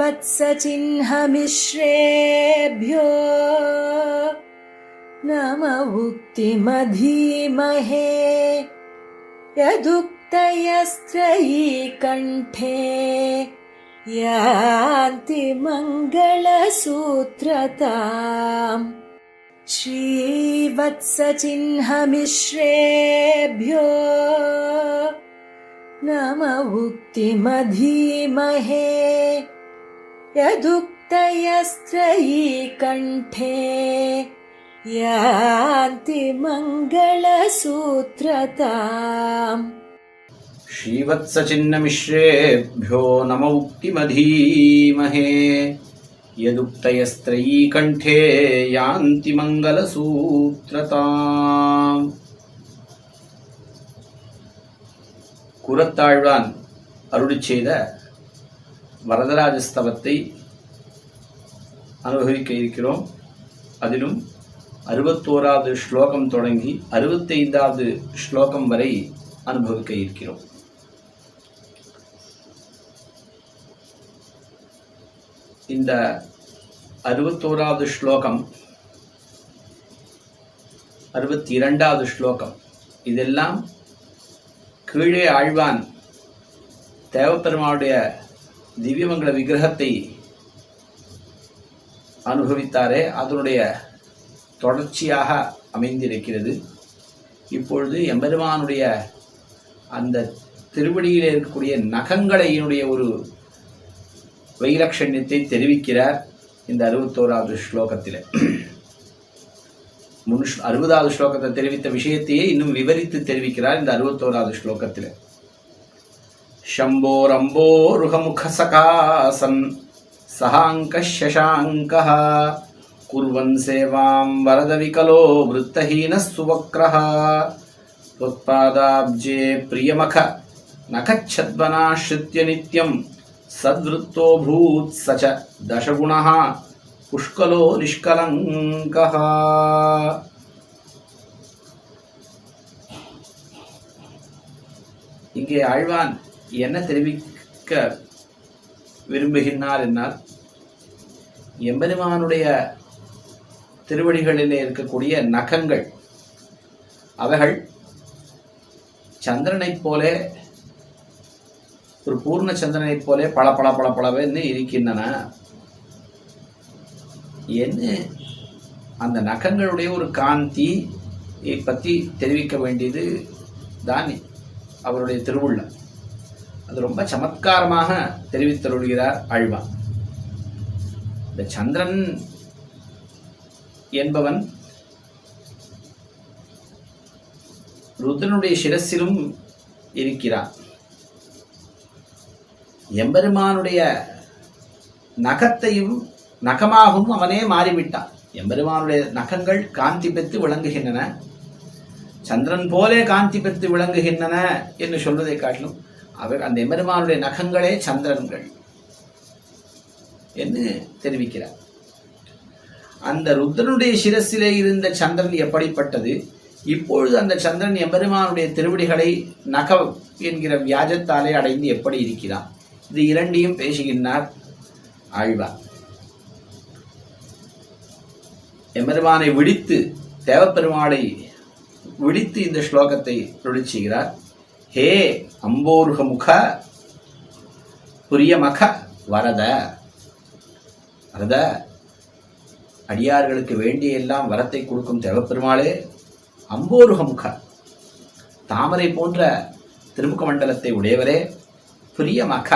श्रीवत्सचिह्नमिश्रेभ्यो नम उक्तिमधीमहे यदुक्तयस्त्रयी कण्ठे यान्ति मङ्गलसूत्रताम् श्रीवत्सचिह्नमिश्रेभ्यो नम उक्तिमधीमहे यदुक्तयस्त्रयी कण्ठे यान्ति मङ्गलसूत्रताम् श्रीवत्सचिह्नमिश्रेभ्यो नम उक्तिमधीमहे यदुक्तयस्त्रयी कण्ठे यान्ति मङ्गलसूत्रताम्. குரத்தாழ்வான் அருளிச் செய்த வரதராஜஸ்தவத்தை அனுபவிக்க இருக்கிறோம். அதிலும் 61வது ஸ்லோகம் தொடங்கி 65வது ஸ்லோகம் வரை அனுபவிக்க இருக்கிறோம். இந்த 61வது ஸ்லோகம், 62வது ஸ்லோகம் இதெல்லாம் கீழே ஆழ்வான் தேவப்பெருமானுடைய திவ்யமங்கல விக்கிரகத்தை அனுபவித்தாரே அதனுடைய தொடர்ச்சியாக அமைந்திருக்கிறது. இப்பொழுது எம்பெருமானுடைய அந்த திருவடியில் இருக்கக்கூடிய நகங்களையினுடைய ஒரு வைலட்சண்யத்தை தெரிவிக்கிறார் இந்த 61வது ஸ்லோகத்தில். 60வது ஸ்லோகத்தை தெரிவித்த விஷயத்தையே இன்னும் விவரித்து தெரிவிக்கிறார் இந்த 61வது ஸ்லோகத்தில். शम्भोरम्बोरुहमुखसकासन् सहाङ्कः कुर्वन् सेवां वरदविकलो वृत्तहीनः सुवक्रः त्वत्पादाब्जे प्रियमख नखच्छद्वनाश्रित्य नित्यं सद्वृत्तोऽभूत् स च दशगुणः पुष्कलो निष्कलङ्कः. இங்கே ஆழ்வான் என்ன தெரிவிக்க விரும்புகின்றார் என்னால், எம்பெருமானுடைய திருவடிகளிலே இருக்கக்கூடிய நகங்கள் அவைகள் சந்திரனைப் போலே, ஒரு பூர்ண சந்திரனைப் போலே பல பல பல பலவென்று இருக்கின்றன. என்ன அந்த நகங்களுடைய ஒரு காந்தியை பற்றி தெரிவிக்க வேண்டியது தான் அவருடைய திருவுள்ளம். அது ரொம்ப சமத்காரமாக தெரிவித்தருள்கிறார் ஆழ்வான். இந்த சந்திரன் என்பவன் ருத்ரனுடைய சிரசிலும் இருக்கிறான். எம்பெருமானுடைய நகத்தையும் நகமாகவும் அவனே மாறிவிட்டான். எம்பெருமானுடைய நகங்கள் காந்தி பெற்று விளங்குகின்றன, சந்திரன் போலே காந்தி பெற்று விளங்குகின்றன என்று சொல்வதை காட்டிலும் அவர் அந்த எம்பெருமானுடைய நகங்களே சந்திரன்கள் என்று தெரிவிக்கிறார். அந்த ருத்ரனுடைய சிரசிலே இருந்த சந்திரன் எப்படிப்பட்டது, இப்பொழுது அந்த சந்திரன் எம்பெருமானுடைய திருவடிகளை நகம் என்கிற வியாஜத்தாலே அடைந்து எப்படி இருக்கிறான், இது இரண்டையும் பேசுகின்றார் ஆழ்வார். எம்பெருமானை விழித்து, தேவப்பெருமாளை விழித்து இந்த ஸ்லோகத்தை அருளிச் செய்கிறார். ஹே அம்போருகமுக புரியமக வரத, வரத அடியார்களுக்கு வேண்டிய எல்லாம் வரத்தை கொடுக்கும் தேவப்பெருமாளே, அம்போருகமுக தாமரை போன்ற திருமுக மண்டலத்தை உடையவரே, புரியமக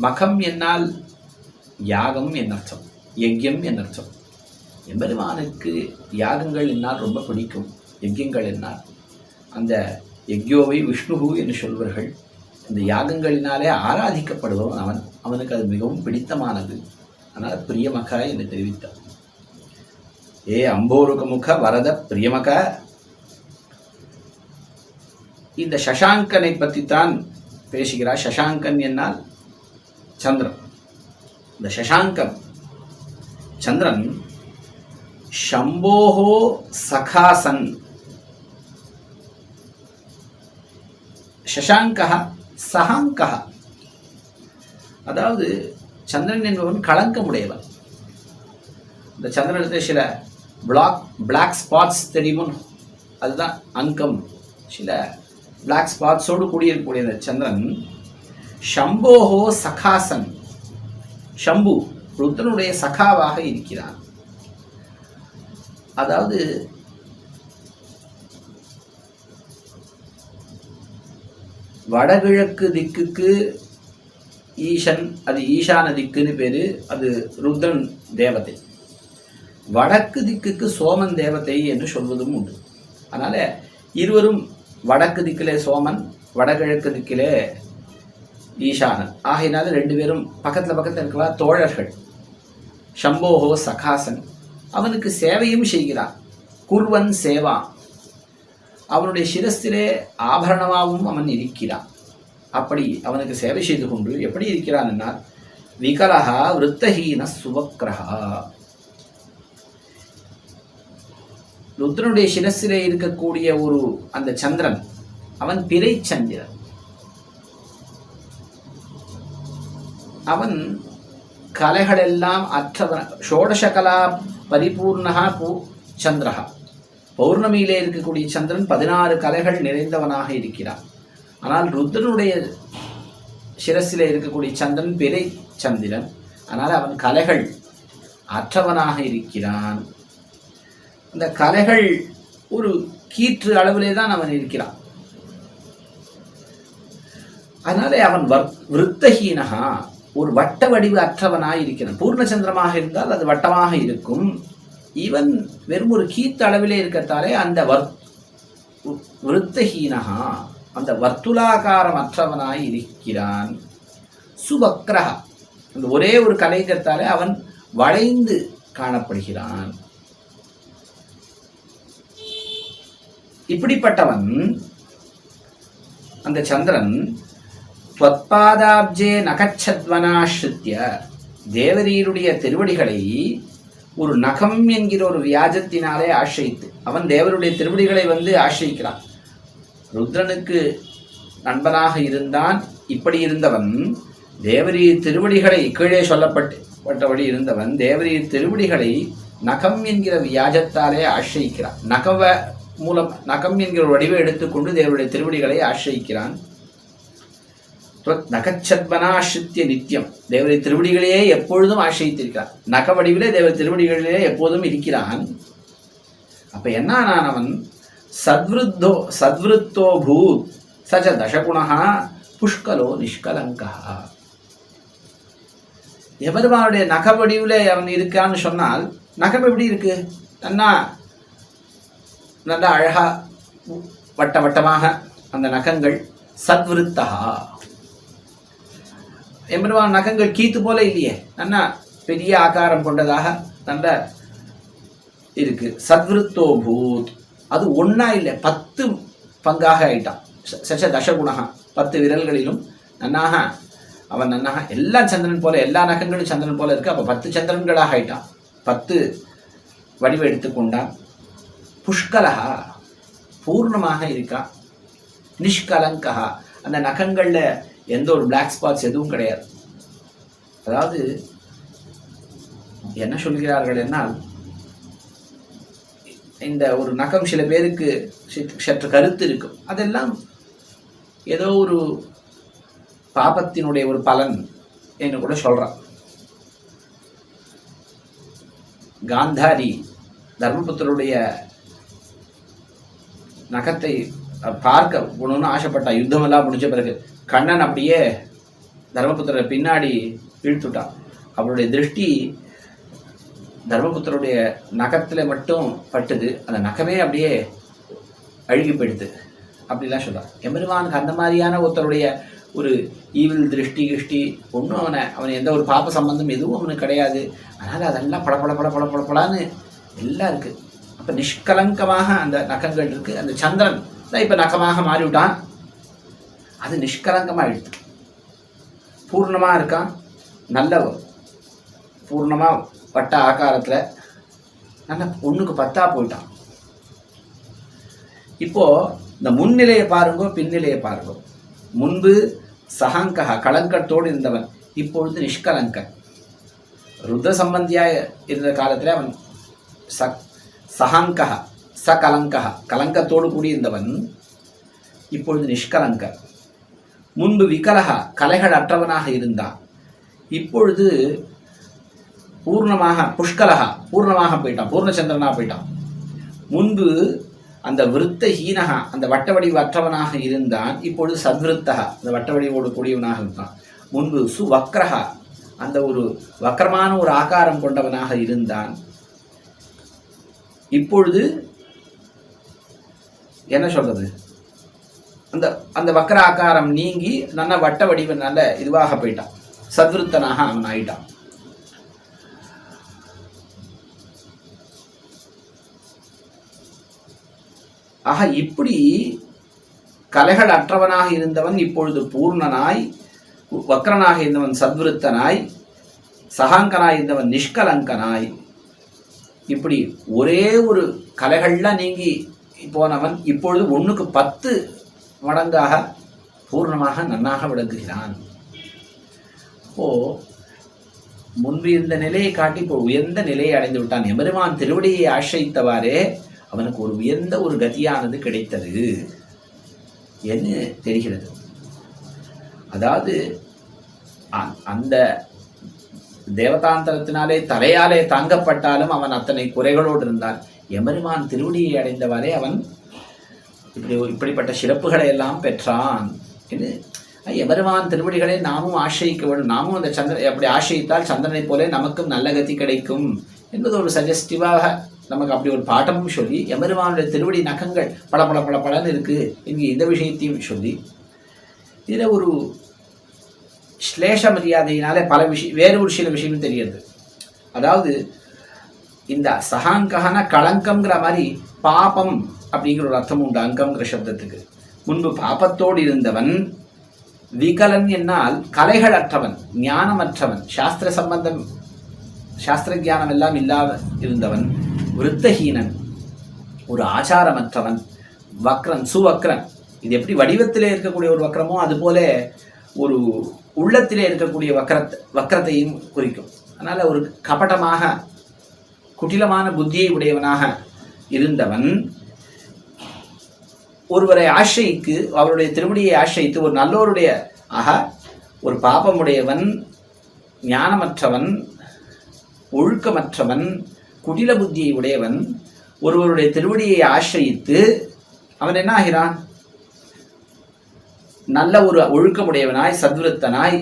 மகம் என்னால் யாகம் என்னர்த்தம், யஜ்யம் என்னர்த்தம். எம்பெருமானுக்கு யாகங்கள் என்னால் ரொம்ப பிடிக்கும், யஜ்யங்கள் என்னால். அந்த யஜ்யோவை விஷ்ணுகு என்று சொல்வார்கள். அந்த யாகங்களினாலே ஆராதிக்கப்படுபவன் அவன், அவனுக்கு அது மிகவும் பிடித்தமானது. ஆனால் பிரியமக என்று தெரிவித்தார். ஏ அம்போருகமுக வரத பிரியமக. இந்த சசாங்கனை பற்றித்தான் பேசுகிறார். சசாங்கன் என்னால் சந்திரன். இந்த சசாங்கன் சந்திரன் शंभोः सखासन् शशाङ्कः सहाङ्कः அதாவது சந்திரன் என்பவன் களங்கமுடையவன். இந்த சந்திரனத்தில் சில பிளாக் ஸ்பாட்ஸ் தெரியுமோ, அதுதான் அங்கம். சில பிளாக் ஸ்பாட்ஸோடு கூடியிருக்கக்கூடிய இந்த சந்திரன் ஷம்போஹோ சகாசன், ஷம்பு ருத்ரனுடைய சகாவாக இருக்கிறான். அதாவது வடகிழக்கு திக்குக்கு ஈசன், அது ஈசான திக்குன்னு பேரு, அது ருத்ரன் தேவதை. வடக்கு திக்குக்கு சோமன் தேவதை என்று சொல்வதும் உண்டு. அதனால இருவரும் வடக்கு திக்கிலே சோமன், வடகிழக்கு திக்கிலே ஈசானன். ஆகையினால ரெண்டு பேரும் பக்கத்தில் இருக்கவா தோழர்கள். ஷம்போஹோ சகாசன், அவனுக்கு சேவையும் செய்கிறான். குர்வன் சேவா, அவனுடைய சிரஸ்திலே ஆபரணமாகவும் அவன் இருக்கிறான். அப்படி அவனுக்கு சேவை செய்து கொண்டு எப்படி இருக்கிறான் என்னால் விகலஹா விருத்தஹீன சுவக்ரஹா. ருத்ரனுடைய சிரஸ்திலே இருக்கக்கூடிய ஒரு அந்த சந்திரன் அவன் பிறை சந்திரன். அவன் கலைகளெல்லாம் அற்றவன். ஷோடசகலா பரிபூர்ணா சந்திரஹா. பௌர்ணமியிலே இருக்கக்கூடிய சந்திரன் 16 கலைகள் நிறைந்தவனாக இருக்கிறான். ஆனால் ருத்ரனுடைய சிரசிலே இருக்கக்கூடிய சந்திரன் பிறை சந்திரன். ஆனால் அவன் கலைகள் அற்றவனாக இருக்கிறான். அந்த கலைகள் ஒரு கீற்று அளவிலே தான் அவன் இருக்கிறான். அதனாலே அவன் விருத்தஹீனகா, ஒரு வட்ட வடிவு அற்றவனாய் இருக்கிறான். பூர்ணச்சந்திரமாக இருந்தால் அது வட்டமாக இருக்கும். இவன் வெறும் ஒரு கீத்து அளவிலே இருக்கிறதாலே அந்த விருத்தஹீனகா, அந்த வர்த்துலாகாரம் அற்றவனாய் இருக்கிறான். சுபக்ரஹா, அந்த ஒரே ஒரு கலைக்கிறதாலே அவன் வளைந்து காணப்படுகிறான். இப்படிப்பட்டவன் அந்த சந்திரன் त्वत्पादाब्जे நகச்சத்வனாஸ்ருத்ய, தேவரீருடைய திருவடிகளை ஒரு நகம் என்கிற ஒரு வியாஜத்தினாலே ஆசிரித்து, அவன் தேவருடைய திருவடிகளை ஆசிரிக்கிறான். ருத்ரனுக்கு நண்பனாக இருந்தான். இப்படி இருந்தவன் தேவரீர் திருவடிகளை, கீழே சொல்லப்பட்டபடி இருந்தவன் தேவரீர் திருவடிகளை நகம் என்கிற வியாஜத்தாலே ஆசிரிக்கிறான். நகம் என்கிற வடிவை எடுத்துக்கொண்டு தேவருடைய திருவடிகளை ஆசிரிக்கிறான். நகச்சத்வனாஸ்ருத்ய நித்தியம், தேவரை திருவடிகளையே எப்பொழுதும் ஆசிரித்திருக்கிறான். நக வடிவிலே தேவ திருவடிகளிலே எப்போதும் இருக்கிறான். அப்ப என்னானான் அவன்? சத்விருத்தோ பூத் சஜ தசகுணா புஷ்கலோ நிஷ்கலங்கா. எபெருமானுடைய நக வடிவிலே அவன் இருக்கான்னு சொன்னால், நகம் எப்படி இருக்கு? நல்லா அழகா வட்டமாக அந்த நகங்கள். சத்விருத்தா, எம்பெருமான் நகங்கள் கீத்து போல இல்லையே, நல்லா பெரிய ஆகாரம் கொண்டதாக நல்ல இருக்கு. சத்விருத்தோ பூத், அது ஒன்னா இல்லை 10 பங்காக ஆயிட்டான். சச்ச தசகுணா, 10 விரல்களிலும் நன்னாக அவன் நன்னாக எல்லாம் சந்திரன் போல, எல்லா நகங்களும் சந்திரன் போல இருக்கு. அப்போ 10 சந்திரன்களாக ஆயிட்டான். 10 வடிவம் எடுத்துக்கொண்டான். புஷ்கலகா, பூர்ணமாக இருக்கான். நிஷ்கலங்கா, அந்த நகங்கள்ல எந்த ஒரு பிளாக் ஸ்பாட்ஸ் எதுவும் கிடையாது. அதாவது என்ன சொல்கிறார்கள் என்னால், இந்த ஒரு நகம் சில பேருக்கு சற்று கருத்து இருக்கும். அதெல்லாம் ஏதோ ஒரு பாபத்தினுடைய ஒரு பலன் என்று கூட சொல்றான். காந்தாரி தர்மபுத்தருடைய நகத்தை பார்க்க போகணும்னு ஆசைப்பட்டா. யுத்தமெல்லாம் முடிஞ்ச பிறகு கண்ணன் அப்படியே தர்மபுத்திரரை பின்னாடி இழுத்துட்டான். அவருடைய திருஷ்டி தர்மபுத்திரருடைய நகத்தில் மட்டும் பட்டுது. அந்த நகமே அப்படியே அழுகி போயிடுது அப்படிலாம் சொல்கிறார். எம்பெருமானுக்கு அந்த மாதிரியான ஒருத்தருடைய ஒரு ஈவில் திருஷ்டி ஒன்றும் அவன் எந்த ஒரு பாப்ப சம்பந்தம் எதுவும் அவனுக்கு கிடையாது. அதனால் அதெல்லாம் படப்படான்னு எல்லாம் இருக்குது. அப்போ நிஷ்கலங்கமாக அந்த நகங்கள் இருக்குது. அந்த சந்திரன் தான் இப்போ நகமாக மாறிவிட்டான். அது நிஷ்கலங்கமாக எடுத்து பூர்ணமாக இருக்கான். நல்ல பூர்ணமாக வட்ட ஆகாரத்தில் நல்ல ஒன்றுக்கு 10 போயிட்டான். இப்போது இந்த முன்னிலையை பாருங்கோ, பின்னிலையை பாருங்கோ. முன்பு சஹங்கா, களங்கத்தோடு இருந்தவன். இப்பொழுது நிஷ்கலங்கன். ருத்ர சம்பந்தியாக இருந்த காலத்தில் அவன் சஹாங்கா சகலங்கா, கலங்கத்தோடு கூடியிருந்தவன் இப்பொழுது நிஷ்கலங்கன். முன்பு விகலகா, கலைகள் அற்றவனாக இருந்தான். இப்பொழுது பூர்ணமாக புஷ்கலகா, பூர்ணமாக போயிட்டான், பூர்ணச்சந்திரனாக போயிட்டான். முன்பு அந்த விருத்த ஹீனகா, அந்த வட்ட வடிவு அற்றவனாக இருந்தான். இப்பொழுது சத்விருத்தகா, அந்த வட்ட வடிவோடு கூடியவனாக இருந்தான். முன்பு சுவக்ரஹா, அந்த ஒரு வக்கரமான ஒரு ஆகாரம் கொண்டவனாக இருந்தான். இப்பொழுது என்ன சொல்றது, அந்த அந்த வக்கர ஆகாரம் நீங்கி நல்ல வட்ட வடிவ நல்ல இதுவாக போயிட்டான், சத்விருத்தனாக அவன் ஆயிட்டான். ஆக இப்படி கலைகள் அற்றவனாக இருந்தவன் இப்பொழுது பூர்ணனாய், வக்ரனாக இருந்தவன் சத்விருத்தனாய், சகாங்கனாய் இருந்தவன் நிஷ்கலங்கனாய், இப்படி ஒரே ஒரு கலைகள்லாம் நீங்கி போனவன் இப்பொழுது 1க்கு 10 மடங்காக பூர்ணமாக நன்னாக விளங்குகிறான். அப்போ முன்பு இருந்த நிலையை காட்டி இப்போ உயர்ந்த நிலையை அடைந்து விட்டான். எம்பெருமான் திருவடியை ஆசிரித்தவாறே அவனுக்கு ஒரு உயர்ந்த ஒரு கதியானது கிடைத்தது என்று தெரிகிறது. அதாவது அந்த தேவதாந்தரத்தினாலே தலையாலே தாங்கப்பட்டாலும் அவன் அத்தனை குறைகளோடு இருந்தான். எம்பெருமான் திருவடியை அடைந்தவாறே அவன் இப்படிப்பட்ட சிறப்புகளை எல்லாம் பெற்றான் என்று. எம்பெருமான் திருவடிகளை நாமும் ஆசிரிக்க வேண்டும். நாமும் அந்த அப்படி ஆசிரித்தால் சந்திரனை போல நமக்கும் நல்ல கதி கிடைக்கும் என்பது ஒரு சஜஸ்டிவாக நமக்கு அப்படி ஒரு பாட்டமும் சொல்லி, எம்பெருமானுடைய திருவடி நகங்கள் பல பல பல பலன்னு இருக்கு என்கிற இந்த விஷயத்தையும் சொல்லி, இதில் ஒரு ஸ்லேஷ மரியாதையினாலே பல வேறு ஒரு சில விஷயமும் தெரியுது. அதாவது இந்த சகாங்ககன களங்கம்ங்கிற மாதிரி பாபம் அப்படிங்கிற ஒரு அர்த்தம் உண்டு அங்கம்ங்கிற சப்தத்துக்கு. முன்பு பாபத்தோடு இருந்தவன், விகலன் என்னால் கலைகள் அற்றவன், ஞானமற்றவன், சாஸ்திர சம்பந்தம் சாஸ்திர ஜானம் எல்லாம் இல்லாத இருந்தவன், விருத்தஹீனன், ஒரு ஆச்சாரமற்றவன், வக்ரன் சுவக்ரன். இது எப்படி வடிவத்திலே இருக்கக்கூடிய ஒரு வக்ரமோ அதுபோல ஒரு உள்ளத்திலே இருக்கக்கூடிய வக்ரத்தையும் குறிக்கும். அதனால் ஒரு கபட்டமாக குட்டிலமான புத்தியை உடையவனாக இருந்தவன் ஒருவரை ஆசிரிக்கு, அவருடைய திருவடியை ஆசிரித்து ஒரு நல்லோருடைய ஒரு பாபமுடையவன், ஞானமற்றவன், ஒழுக்கமற்றவன், குடில புத்தியை உடையவன் ஒருவருடைய திருவடியை ஆசிரித்து அவன் என்ன ஆகிறான், நல்ல ஒரு ஒழுக்கமுடையவனாய், சத்விருத்தனாய்,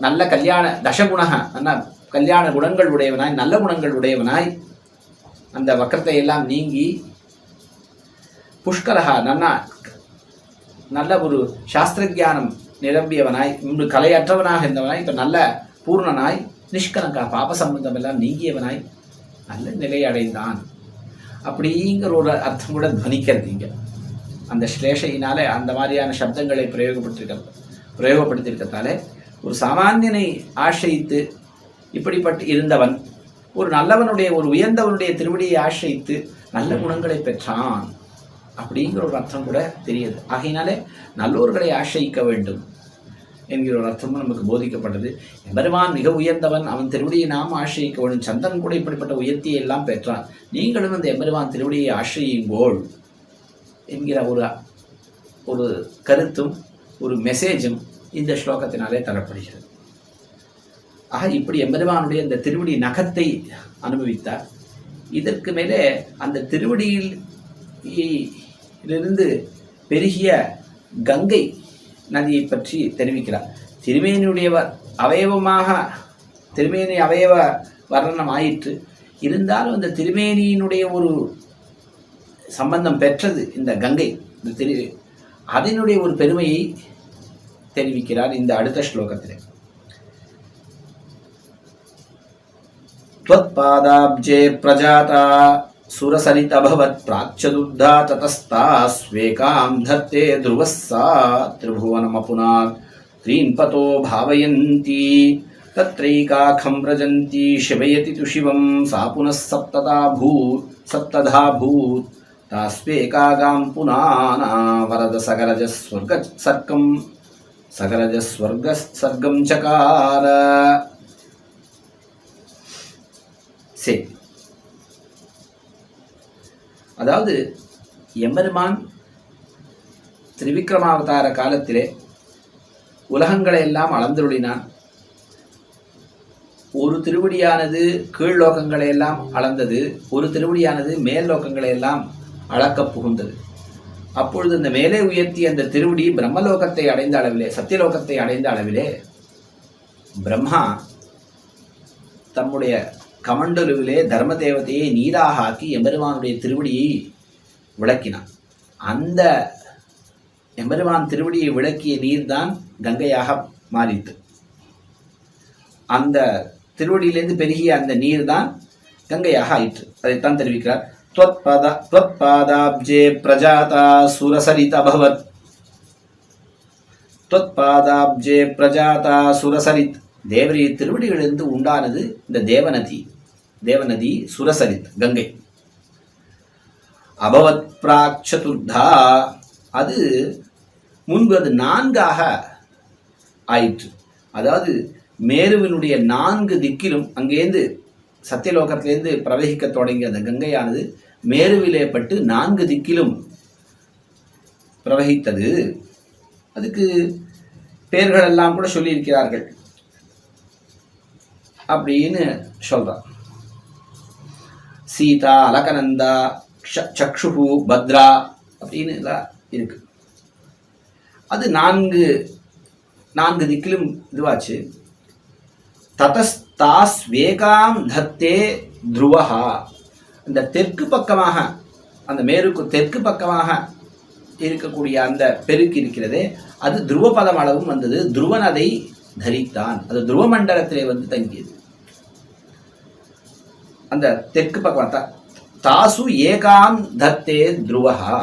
நல்ல கல்யாண தசகுணக, நல்ல கல்யாண குணங்கள் உடையவனாய், நல்ல குணங்கள் உடையவனாய், அந்த வக்கரத்தை எல்லாம் நீங்கி புஷ்கரகா, நல்ல ஒரு சாஸ்திரஜானம் நிரம்பியவனாய், முன்பு கலையற்றவனாக இருந்தவனாய் இப்போ நல்ல பூர்ணனாய், நிஷ்கலங்கா பாப சம்பந்தம் எல்லாம் நீங்கியவனாய் நல்ல நிலை அடைந்தான் அப்படிங்கிற ஒரு அர்த்தம் கூட துவனிக்கிறது இங்கே. அந்த ஸ்லேஷையினாலே அந்த மாதிரியான சப்தங்களை பிரயோகப்படுத்தியிருக்கிறதாலே ஒரு சாமானியனை ஆசிரித்து இப்படிப்பட்டு இருந்தவன் ஒரு நல்லவனுடைய ஒரு உயர்ந்தவனுடைய திருவடியை ஆசிரித்து நல்ல குணங்களை பெற்றான் அப்படிங்கிற ஒரு அர்த்தம் கூட தெரியுது. ஆகையினாலே நல்லோர்களை ஆசிரிக்க வேண்டும் என்கிற ஒரு அர்த்தமும் நமக்கு போதிக்கப்பட்டது. எம்பெருமான் மிக உயர்ந்தவன், அவன் திருவடியை நாம் ஆசிரிக்க வேண்டும். சந்தன் கூட இப்படிப்பட்ட உயர்த்தியை எல்லாம் பெற்றான். நீங்களும் அந்த எம்பெருமான் திருவடியை ஆசிரியுங்கோள் என்கிற ஒரு கருத்தும் ஒரு மெசேஜும் இந்த ஸ்லோகத்தினாலே தரப்படுகிறது. ஆக இப்படி எம்பெருமானுடைய இந்த திருவடி நகத்தை அனுபவித்தார். இதற்கு மேலே அந்த திருவடியிலிருந்து பெருகிய கங்கை நதியை பற்றி தெரிவிக்கிறார். திருமேனியுடைய அவயவமாக திருமேனி அவயவ வர்ணனம் ஆயிற்று. இருந்தாலும் அந்த திருமேனியினுடைய ஒரு சம்பந்தம் பெற்றது இந்த கங்கை, இந்த அதனுடைய ஒரு பெருமையை தெரிவிக்கிறார் இந்த அடுத்த ஸ்லோகத்தில். त्वत्पादाब्जे प्रजाता सुरसरितभवत् प्राच्यदुग्धा ततस्ता स्वेकां धत्ते ध्रुवः सा त्रिभुवनमपुनात् त्रीन्पतो भावयन्ती तत्रैकाखं व्रजन्ती शिवयति तु शिवं सा पुनः सप्तधा भूत् तास्वेकागां पुनाना वरदसगरजस्वर्गसर्कं சகரஜ ஸ்வர்க சர்க்கம் சகார. சரி, அதாவது எம்பெருமான் திரிவிக்ரமாவதார காலத்திலே உலகங்களை எல்லாம் அளந்தருளினான். ஒரு திருவடியானது கீழ் லோகங்களை எல்லாம் அளந்தது, ஒரு திருவடியானது மேல் லோகங்களை எல்லாம் அளக்கப் புகுந்தது. அப்பொழுது இந்த மேலே உயர்த்திய அந்த திருவடி பிரம்மலோகத்தை அடைந்த அளவிலே, சத்தியலோகத்தை அடைந்த அளவிலே பிரம்மா தம்முடைய கமண்டலுவிலே தர்ம தேவதையை நீராக ஆக்கி எம்பெருமானுடைய திருவடியை விளக்கினான். அந்த எம்பெருமான் திருவடியை விளக்கிய நீர்தான் கங்கையாக மாறித்து. அந்த திருவடியிலிருந்து பெருகிய அந்த நீர் தான் கங்கையாக ஆயிற்று. அதைத்தான் தெரிவிக்கிறார். त्वत्पादाब्जे प्रजाता सुरसरित अभवत्. त्वत्पादाब्जे प्रजाता सुरसरित. தேவரிய திருவடிகளிலிருந்து உண்டானது இந்த தேவநதி சுரசரித் கங்கை. அபவத் பிராக் சதுர்தா, அது முன்பு அது 4ஆக ஆயிற்று. அதாவது மேருவினுடைய 4 திக்கிலும் அங்கேருந்து சத்தியலோகத்திலேருந்து பிரவகிக்க தொடங்கிய அந்த கங்கையானது மேருவிலே பட்டு 4 திக்கிலும் பிரவகித்தது. அதுக்கு பெயர்கள் எல்லாம் கூட சொல்லியிருக்கிறார்கள் அப்படின்னு சொல்றார். சீதா, அலகநந்தா, சக்ஷு, பத்ரா அப்படின்னு எல்லாம் இருக்கு. அது 4 திக்கிலும் இதுவாச்சு. ததஸ்தாஸ் வேகாம் தத்தே துருவஹா. இந்த தெற்கு பக்கமாக, அந்த மேருக்கு தெற்கு பக்கமாக இருக்கக்கூடிய அந்த பெருக்கு இருக்கிறதே, அது துருவபதம் அளவும் வந்தது. துருவன் அதை தரித்தான். அது துருவ மண்டலத்திலே வந்து தங்கியது. அந்த தெற்கு பக்கம் தாசு ஏகாம் தத்தே துருவஹா.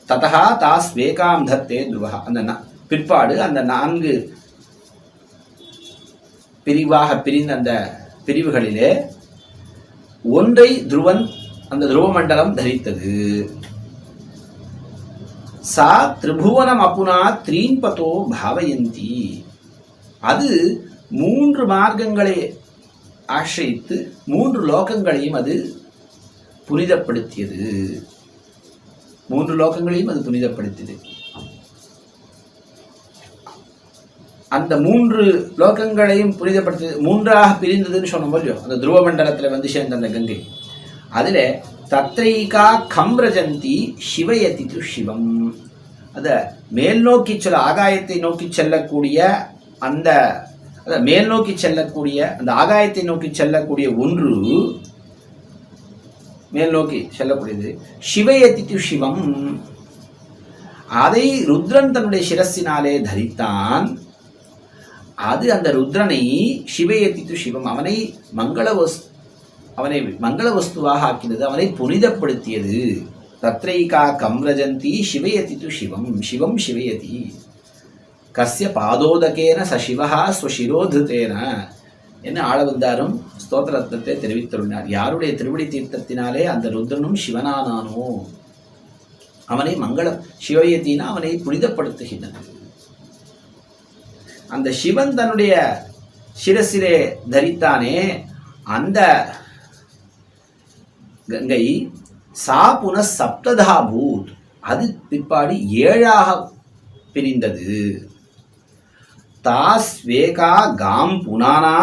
ததா தாஸ் வேகாம் தத்தே துருவஹா. அந்த பிற்பாடு அந்த 4 பிரிவாக பிரிந்த அந்த பிரிவுகளிலே ஒன்றை துருவன், அந்த துருவ மண்டலம் தரித்தது. சா திரிபுவனம் அப்புனா த்ரீன்பதோ பாவயந்தி. அது 3 மார்க்கங்களை ஆசிரித்து 3 லோகங்களையும் அது புனிதப்படுத்தியது. 3 லோகங்களையும் அது புனிதப்படுத்தியது. அந்த 3 லோகங்களையும் புனிதப்படுத்தியது. 3ஆக பிரிந்ததுன்னு சொன்ன போது அந்த துருவ மண்டலத்தில் வந்து சேர்ந்த அந்த கங்கை, அதில் தத்ரைகா கம்ரஜந்தி சிவயதிது சிவம். அதை மேல் நோக்கி ஆகாயத்தை நோக்கி செல்லக்கூடிய அந்த மேல் நோக்கி செல்லக்கூடிய அந்த ஆகாயத்தை நோக்கி செல்லக்கூடிய ஒன்று, மேல் நோக்கி செல்லக்கூடியது சிவயதிது சிவம். அதை ருத்ரன் தன்னுடைய சிரசினாலே தரித்தான். அது அந்த ருத்ரனை சிவயதிது சிவம், அவனை மங்கள வஸ்துவாக ஆக்கினது, அவனை புனிதப்படுத்தியது. தத்ரைகா கம்ரஜந்தி சிவயதிது சிவம். சிவம் சிவயதி. கஸ்ய பாதோதகேன சசிவஹா ஸ்வசிரோதுதேன என்று ஆளவந்தாரும் ஸ்தோத்திரத்தை தெரிவித்துள்ளார். யாருடைய திருவடி தீர்த்தத்தினாலே அந்த ருத்ரனும் சிவனானானோ அவனை மங்களம் சிவயத்தினா அவனை புனிதப்படுத்துகின்றன. அந்த சிவன் தன்னுடைய சிரசிலே தரித்தானே அந்த கங்கை சா புன சப்ததா பூத், அது பிற்பாடு 7ஆக பிரிந்தது. தாஸ் வேகா காம் புனானா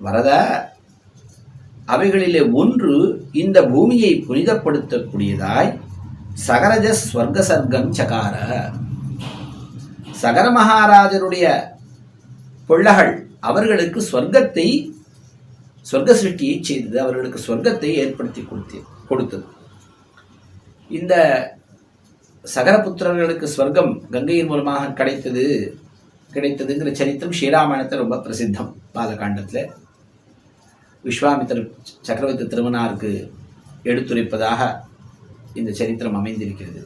வரத, அவைகளிலே ஒன்று இந்த பூமியை புனிதப்படுத்தக்கூடியதாய் சகரஜ ஸ்வர்க சர்க்கம் சகார. சகர மகாராஜருடைய பிள்ளைகள் அவர்களுக்கு சொர்க்க சிருஷ்டியை செய்தது, அவர்களுக்கு சொர்க்கத்தை ஏற்படுத்தி கொடுத்தது. இந்த சகரபுத்திரர்களுக்கு ஸ்வர்க்கம் கங்கையின் மூலமாக கிடைத்ததுங்கிற சரித்திரம் ஸ்ரீராமாயணத்தில் ரொம்ப பிரசித்தம். பாலகாண்டத்தில் விஸ்வாமித்திர சக்கரவர்த்தி திருமணாருக்கு எடுத்துரைப்பதாக இந்த சரித்திரம் அமைந்திருக்கிறது.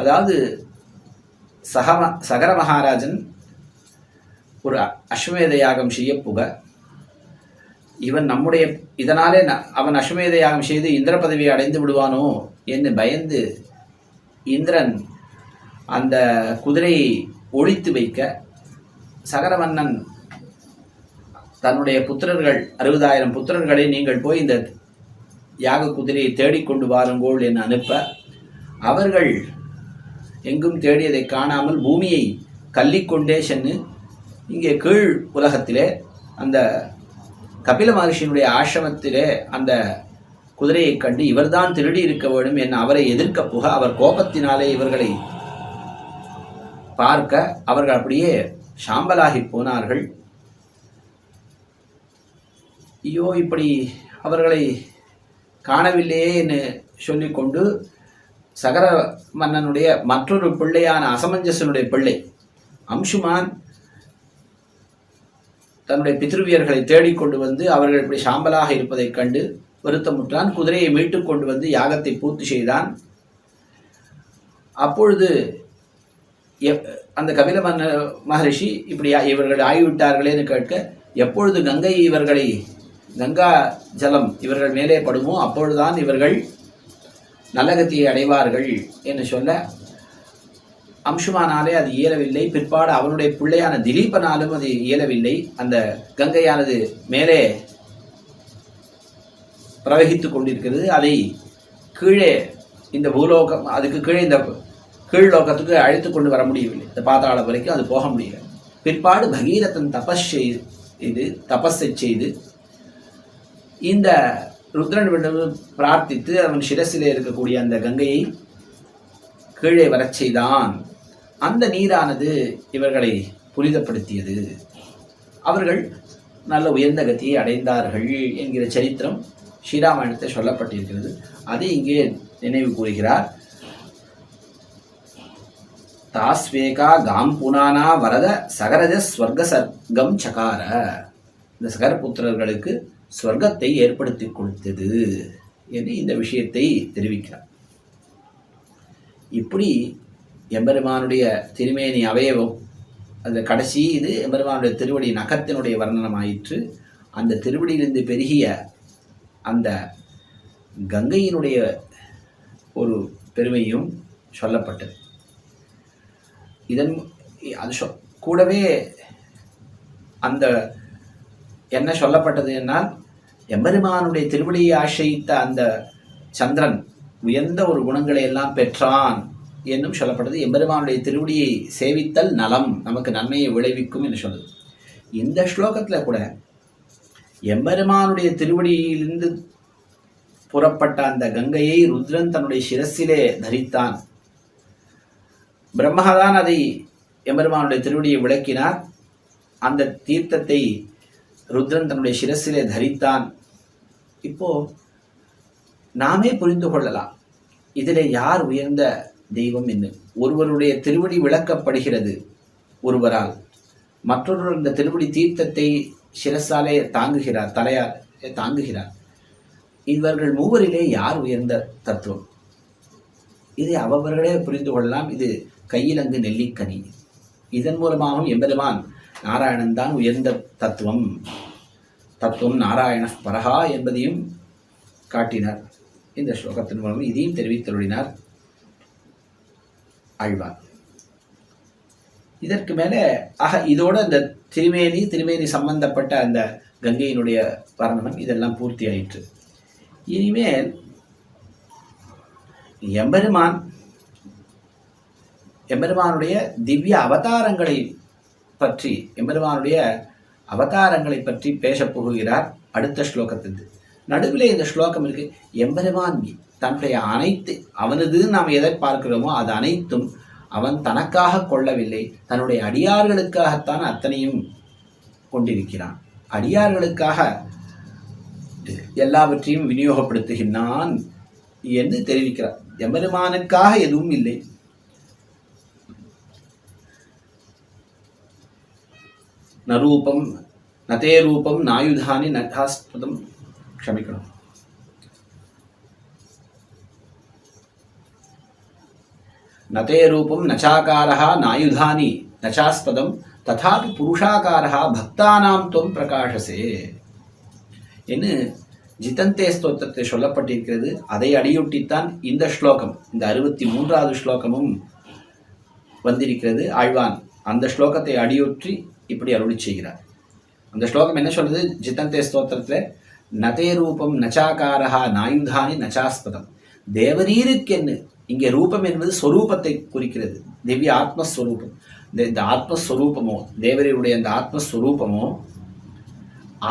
அதாவது சகர மகாராஜன் ஒரு அஸ்வமேத யாகம் செய்ய புக, இவன் இதனாலே அவன் அஸ்வமேத யாகம் செய்து இந்திர பதவியை அடைந்து விடுவானோ என்று பயந்து இந்திரன் அந்த குதிரையை ஒழித்து வைக்க சகரவண்ணன் தன்னுடைய புத்திரர்கள் 60,000 புத்திரர்களை நீங்கள் போய் இந்த யாக குதிரையை தேடிக்கொண்டு வாருங்கோள் என்று அனுப்ப அவர்கள் எங்கும் தேடியதை காணாமல் பூமியை கல்லிக்கொண்டே சென்று இங்கே கீழ் உலகத்திலே அந்த கபில மகர்ஷியினுடைய ஆசிரமத்திலே அந்த குதிரையை கண்டு இவர்தான் திருடி இருக்க வேண்டும் என அவரை எதிர்க்க புக அவர் கோபத்தினாலே இவர்களை பார்க்க அவர்கள் அப்படியே சாம்பலாகி போனார்கள். ஐயோ, இப்படி அவர்களை காணவில்லையே என்று சொல்லிக்கொண்டு சகர மன்னனுடைய மற்றொரு பிள்ளையான அசமஞ்சசனுடைய பிள்ளை அம்சுமான் தன்னுடைய பித்ருவியர்களை தேடிக்கொண்டு வந்து அவர்கள் இப்படி சாம்பலாக இருப்பதைக் கண்டு வருத்தமுற்றான். குதிரையை மீட்டு கொண்டு வந்து யாகத்தை பூர்த்தி செய்தான். அப்பொழுது அந்த கபில மகரிஷி இப்படி இவர்கள் ஆகிவிட்டார்களேன்னு கேட்க, எப்பொழுது கங்கா ஜலம் இவர்கள் மேலே படுமோ அப்பொழுதுதான் இவர்கள் நல்லகத்தியை அடைவார்கள் என்று சொல்ல, அம்சுமானாலே அது இயலவில்லை. பிற்பாடு அவனுடைய பிள்ளையான திலீபனாலும் அது இயலவில்லை. அந்த கங்கையானது மேலே பிரவகித்துக் கொண்டிருக்கிறது. அதை கீழே இந்த பூலோகம், அதுக்கு கீழே இந்த கீழ் லோகத்துக்கு அழைத்து கொண்டு வர முடியவில்லை. இந்த பாதாளம் வரைக்கும் அது போக முடியல. பிற்பாடு பகீரதன் தபஸை செய்து இந்த ருத்ரனிடம் பிரார்த்தித்து அவன் சிரசிலே இருக்கக்கூடிய அந்த கங்கையை கீழே வரச் செய்தான். அந்த நீரானது இவர்களை புனிதப்படுத்தியது. அவர்கள் நல்ல உயர்ந்த கத்தியை அடைந்தார்கள் என்கிற சரித்திரம் ஸ்ரீராமாயணத்தில் சொல்லப்பட்டிருக்கிறது. அதை இங்கே நினைவு கூறுகிறார். தாஸ்வேகா காம் புனானா வரத சகரஜ ஸ்வர்க சர்க்கம் சகார. இந்த சகரபுத்திரர்களுக்கு ஸ்வர்க்கத்தை ஏற்படுத்தி கொடுத்தது என்று இந்த விஷயத்தை தெரிவிக்கிறார். இப்படி எம்பெருமானுடைய திருமேனி அவயவம் அந்த கடைசி இது எம்பெருமானுடைய திருவடி நகத்தினுடைய வர்ணனமாயிற்று. அந்த திருவடியிலிருந்து பெருகிய அந்த கங்கையினுடைய ஒரு பெருமையும் சொல்லப்பட்டது. அது கூடவே அந்த என்ன சொல்லப்பட்டது என்னால், எம்பெருமானுடைய திருவடியை ஆசிரித்த அந்த சந்திரன் உயர்ந்த ஒரு குணங்களை எல்லாம் பெற்றான் என்னும் சொல்லப்பட்டது. எம்பெருமானுடைய திருவடியை சேவித்தல் நலம், நமக்கு நன்மையை விளைவிக்கும் என்று சொல்லுது. இந்த ஸ்லோகத்தில் கூட எம்பெருமானுடைய திருவடியிலிருந்து புறப்பட்ட அந்த கங்கையை ருத்ரன் தன்னுடைய சிரசிலே தரித்தான். பிரம்மதான் அதை எம்பெருமானுடைய திருவடியை விளக்கினார். அந்த தீர்த்தத்தை ருத்ரன் தன்னுடைய சிரசிலே தரித்தான். இப்போ நாமே புரிந்து கொள்ளலாம் இதிலே யார் உயர்ந்த தெய்வம் என்று. ஒருவருடைய திருவடி விளக்கப்படுகிறது ஒருவரால், மற்றொருவர் இந்த திருவடி தீர்த்தத்தை சிரசாலே தாங்குகிறார், தலையால் தாங்குகிறார். இவர்கள் மூவரிலே யார் உயர்ந்த தத்துவம்? இதை அவர்களே புரிந்து கொள்ளலாம். இது கையிலங்கு நெல்லிக்கனி. இதன் மூலமாகவும் எம்பெருமான் நாராயணன் தான் உயர்ந்த தத்துவம் நாராயண பரஹா என்பதையும் காட்டினார். இந்த ஸ்லோகத்தின் மூலம் இதையும் தெரிவித்தருளினார் ஆழ்வார். இதற்கு மேலே இதோட இந்த திருமேனி சம்பந்தப்பட்ட அந்த கங்கையினுடைய வர்ணனம் இதெல்லாம் பூர்த்தி ஆயிற்று. இனிமேல் எம்பெருமானுடைய திவ்ய அவதாரங்களை பற்றி பேசப் போகிறார் அடுத்த ஸ்லோகத்திற்கு. நடுவிலே இந்த ஸ்லோகம் இருக்கு. எம்பெருமான் தன்னுடைய அனைத்து அவனது நாம் எதை பார்க்கிறோமோ அது அனைத்தும் அவன் தனக்காக கொள்ளவில்லை, தன்னுடைய அடியார்களுக்காகத்தான் அத்தனையும் கொண்டிருக்கிறான். அடியார்களுக்காக எல்லாவற்றையும் விநியோகப்படுத்துகின்றான் என்று தெரிவிக்கிறார். எம்பெருமானுக்காக எதுவும் இல்லை. நரூபம் நதே ரூபம் நாயுதானி நகாஸ்பதம் க்ஷமிக்கணும். நதே ரூபம் நச்சாகாரஹ நாயுதானி நச்சாஸ்பதம் ததாபி புருஷாகாரஹ பக்தானாம் துவம் பிரகாசசே என்று ஜிதந்தே ஸ்தோத்திரத்தை சொல்லப்பட்டிருக்கிறது. அதை அடியொட்டித்தான் இந்த ஸ்லோகம், இந்த 63வது ஸ்லோகமும் வந்திருக்கிறது. ஆழ்வான் அந்த ஸ்லோகத்தை அடியொற்றி இப்படி அருளி செய்கிறார். அந்த ஸ்லோகம் என்ன சொல்றது? ஜிதந்தே ஸ்தோத்திரத்தில் நதே ரூபம் நச்சாகாரா நாயுதானி நச்சாஸ்பதம். தேவரீருக்கென்னு இங்கே ரூபம் என்பது ஸ்வரூபத்தை குறிக்கிறது, திவ்ய ஆத்மஸ்வரூபம். இந்த ஆத்மஸ்வரூபமோ தேவரீருடைய அந்த ஆத்மஸ்வரூபமோ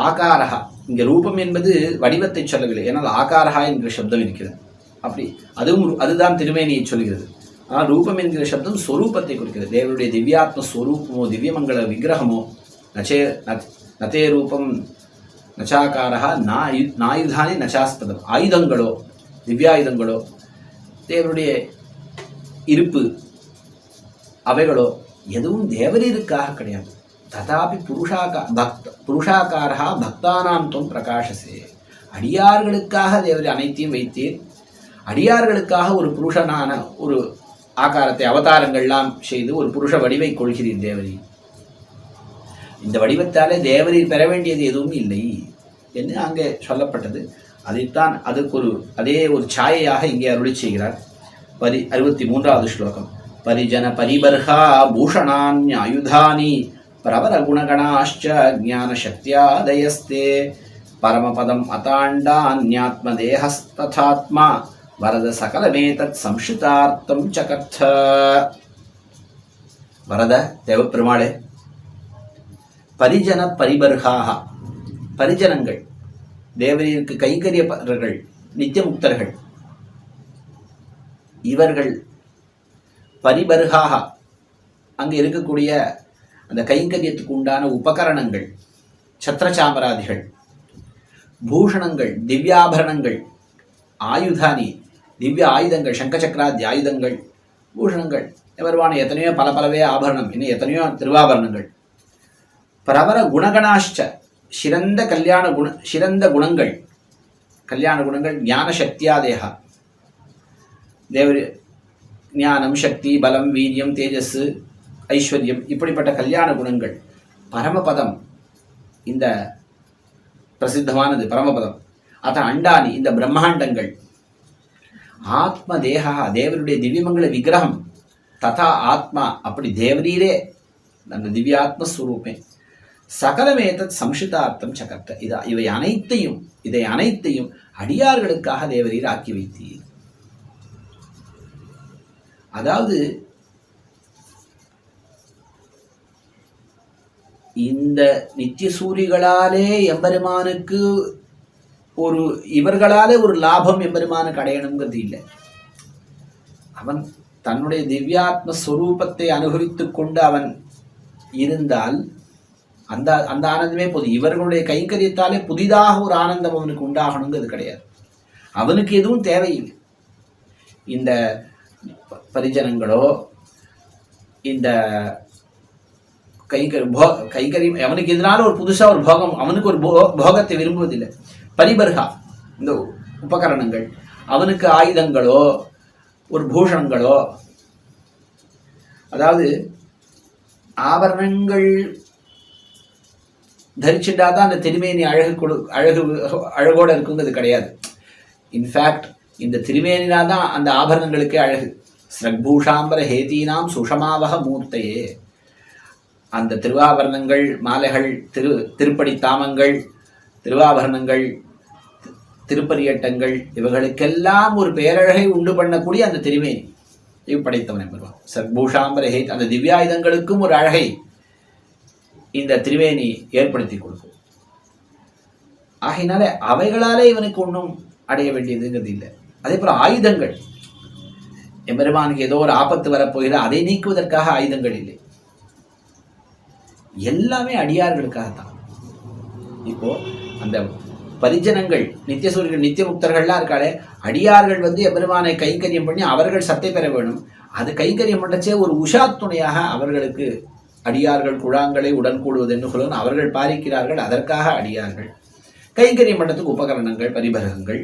ஆகாரா, இங்கே ரூபம் என்பது வடிவத்தை சொல்லவில்லை, ஏன்னால் ஆகாரா என்கிற சப்தம் இருக்கிறது. அப்படி அதுதான் திருமேனியை சொல்கிறது. ஆனால் ரூபம் என்கிற சப்தம் ஸ்வரூபத்தை குறிக்கிறது. தேவருடைய திவ்யாத்ம ஸ்வரூபமோ திவ்யமங்கள விக்கிரகமோ நதே ரூபம் நச்சாகாரா நாயுதானி நச்சாஸ்பதம். ஆயுதங்களோ திவ்யாயுதங்களோ தேவருடைய இருப்பு அவைகளோ எதுவும் தேவரீருக்காக கிடையாது. ததாபி புருஷாக்காரா பக்தானாம் தொம் பிரகாசசே. அடியார்களுக்காக தேவரை அனைத்தையும் வைத்தீர். அடியார்களுக்காக ஒரு புருஷனான ஒரு ஆகாரத்தை அவதாரங்கள்லாம் செய்து ஒரு புருஷ வடிவை கொள்கிறீர் தேவரி. இந்த வடிவத்தாலே தேவரீர் பெற வேண்டியது எதுவும் இல்லை என்று அங்கே சொல்லப்பட்டது. அதைத்தான் அதே ஒரு சாயையாக இங்கே அருளி செய்கிறார். 63வது ஸ்லோகம். பரிஜன பரிபர்ஹா பூஷணான்யாயுதானி பிரவர குணகணாಶ್ಚ ஞான சக்தியாதயஸ்தே பரமபதம் அதாண்டான்யாத்மதேஹஸ்ததாத்மா வரத சகலமேதத் சம்ஸ்ருதார்த்தம் சகர்த்த. வரத தேவப்பெருமாளே, பரிஜன பரிபர்காக, பரிஜனங்கள் தேவரீருக்கு கைங்கரியர்கள் நித்தியமுக்தர்கள், இவர்கள் பரிபர்காக அங்கே இருக்கக்கூடிய அந்த கைங்கரியத்துக்கு உண்டான உபகரணங்கள், சத்திரச்சாமராதிகள், பூஷணங்கள், திவ்யாபரணங்கள், ஆயுதானி திவ்ய ஆயுதங்கள், சங்கசக்கராதி ஆயுதங்கள், பூஷணங்கள், எவருவான எத்தனையோ பலவே ஆபரணம், இன்னும் எத்தனையோ திருவாபரணங்கள், பிரவர குணகணாஷ்ட சிறந்த குணங்கள், கல்யாண குணங்கள், ஞான சக்தியாதேகா தேவர் ஞானம், சக்தி, பலம், வீரியம், தேஜஸ், ஐஸ்வர்யம், இப்படிப்பட்ட கல்யாண குணங்கள், பரமபதம் இந்த பிரசித்தமானது பரமபதம், அத அண்டானி இந்த பிரம்மாண்டங்கள், ஆத்ம தேகா தேவருடைய திவ்யமங்கள விக்கிரகம், ததா ஆத்மா அப்படி தேவரீரே அந்த திவ்யாத்மஸ்வரூபே சகலமேதத் சம்ஸ்ருதார்த்தம் சகர்த்த. இதை அனைத்தையும் அடியார்களுக்காக தேவரீர் ஆக்கி வைத்தீர். அதாவது இந்த நித்திய சூரிகளாலே எம்பெருமானுக்கு இவர்களாலே ஒரு லாபம் எம்பெருமானுக்கு அடையணுங்கிறது இல்லை. அவன் தன்னுடைய திவ்யாத்ம ஸ்வரூபத்தை அனுபவித்துக் கொண்டு அவன் இருந்தால் அந்த ஆனந்தமே போதும். இவர்களுடைய கைங்கரியத்தாலே புதிதாக ஒரு ஆனந்தம் அவனுக்கு உண்டாகணுங்கிறது கிடையாது. அவனுக்கு எதுவும் தேவையில்லை. இந்த பரிஜனங்களோ இந்த கைங்கரியம் அவனுக்கு எதிரான ஒரு புதுசா ஒரு போகம், அவனுக்கு ஒரு போகத்தை விரும்புவதில்லை. பரிபர்கா இந்த உபகரணங்கள், அவனுக்கு ஆயுதங்களோ ஒரு பூஷணங்களோ, அதாவது ஆபரணங்கள் தரிச்சுட்டாதான் அந்த திருமேனி அழகோட இருக்குங்கிறது கிடையாது. இன்ஃபேக்ட் இந்த திருமேனினாதான் அந்த ஆபரணங்களுக்கே அழகு. ஸ்ரக்பூஷாம்பர ஹேதீனாம் சுஷமாவக மூர்த்தையே. அந்த திருவாபரணங்கள், மாலைகள், திருப்படி தாமங்கள், திருவாபரணங்கள், திருப்பரியட்டங்கள், இவர்களுக்கெல்லாம் ஒரு பேரழகை உண்டு பண்ணக்கூடிய அந்த திருமேனி படைத்தவன் என்பவன். சத்பூஷாம்பர ஹேத் அந்த திவ்யாயுதங்களுக்கும் ஒரு அழகை இந்த திருமேனி ஏற்படுத்தி கொடுக்கும். ஆகையினால அவைகளாலே இவனுக்கு ஒன்றும் அடைய வேண்டியதுங்கிறது இல்லை. அதே போல ஆயுதங்கள், எம்பெருமானுக்கு ஏதோ ஒரு ஆபத்து வரப்போகிற அதை நீக்குவதற்காக ஆயுதங்கள் இல்லை, எல்லாமே அடியார்களுக்காகத்தான். இப்போ அந்த பரிஜனங்கள் நித்தியசூரியர்கள் நித்திய முக்தர்கள்லாம் இருக்காளே, அடியார்கள் எம்பெருமானை கைங்கரியம் பண்ணி அவர்கள் சத்தை பெற வேணும். அது கைங்கரியம் பண்ணச்சே ஒரு உஷா துணையாக அவர்களுக்கு அடியார்கள் குழாங்களை உடன் கூடுவதென்று சொல்லணும் அவர்கள் பாரிக்கிறார்கள். அதற்காக அடியார்கள் கைங்கரியம் பண்ணத்துக்கு உபகரணங்கள், பரிபரகங்கள்,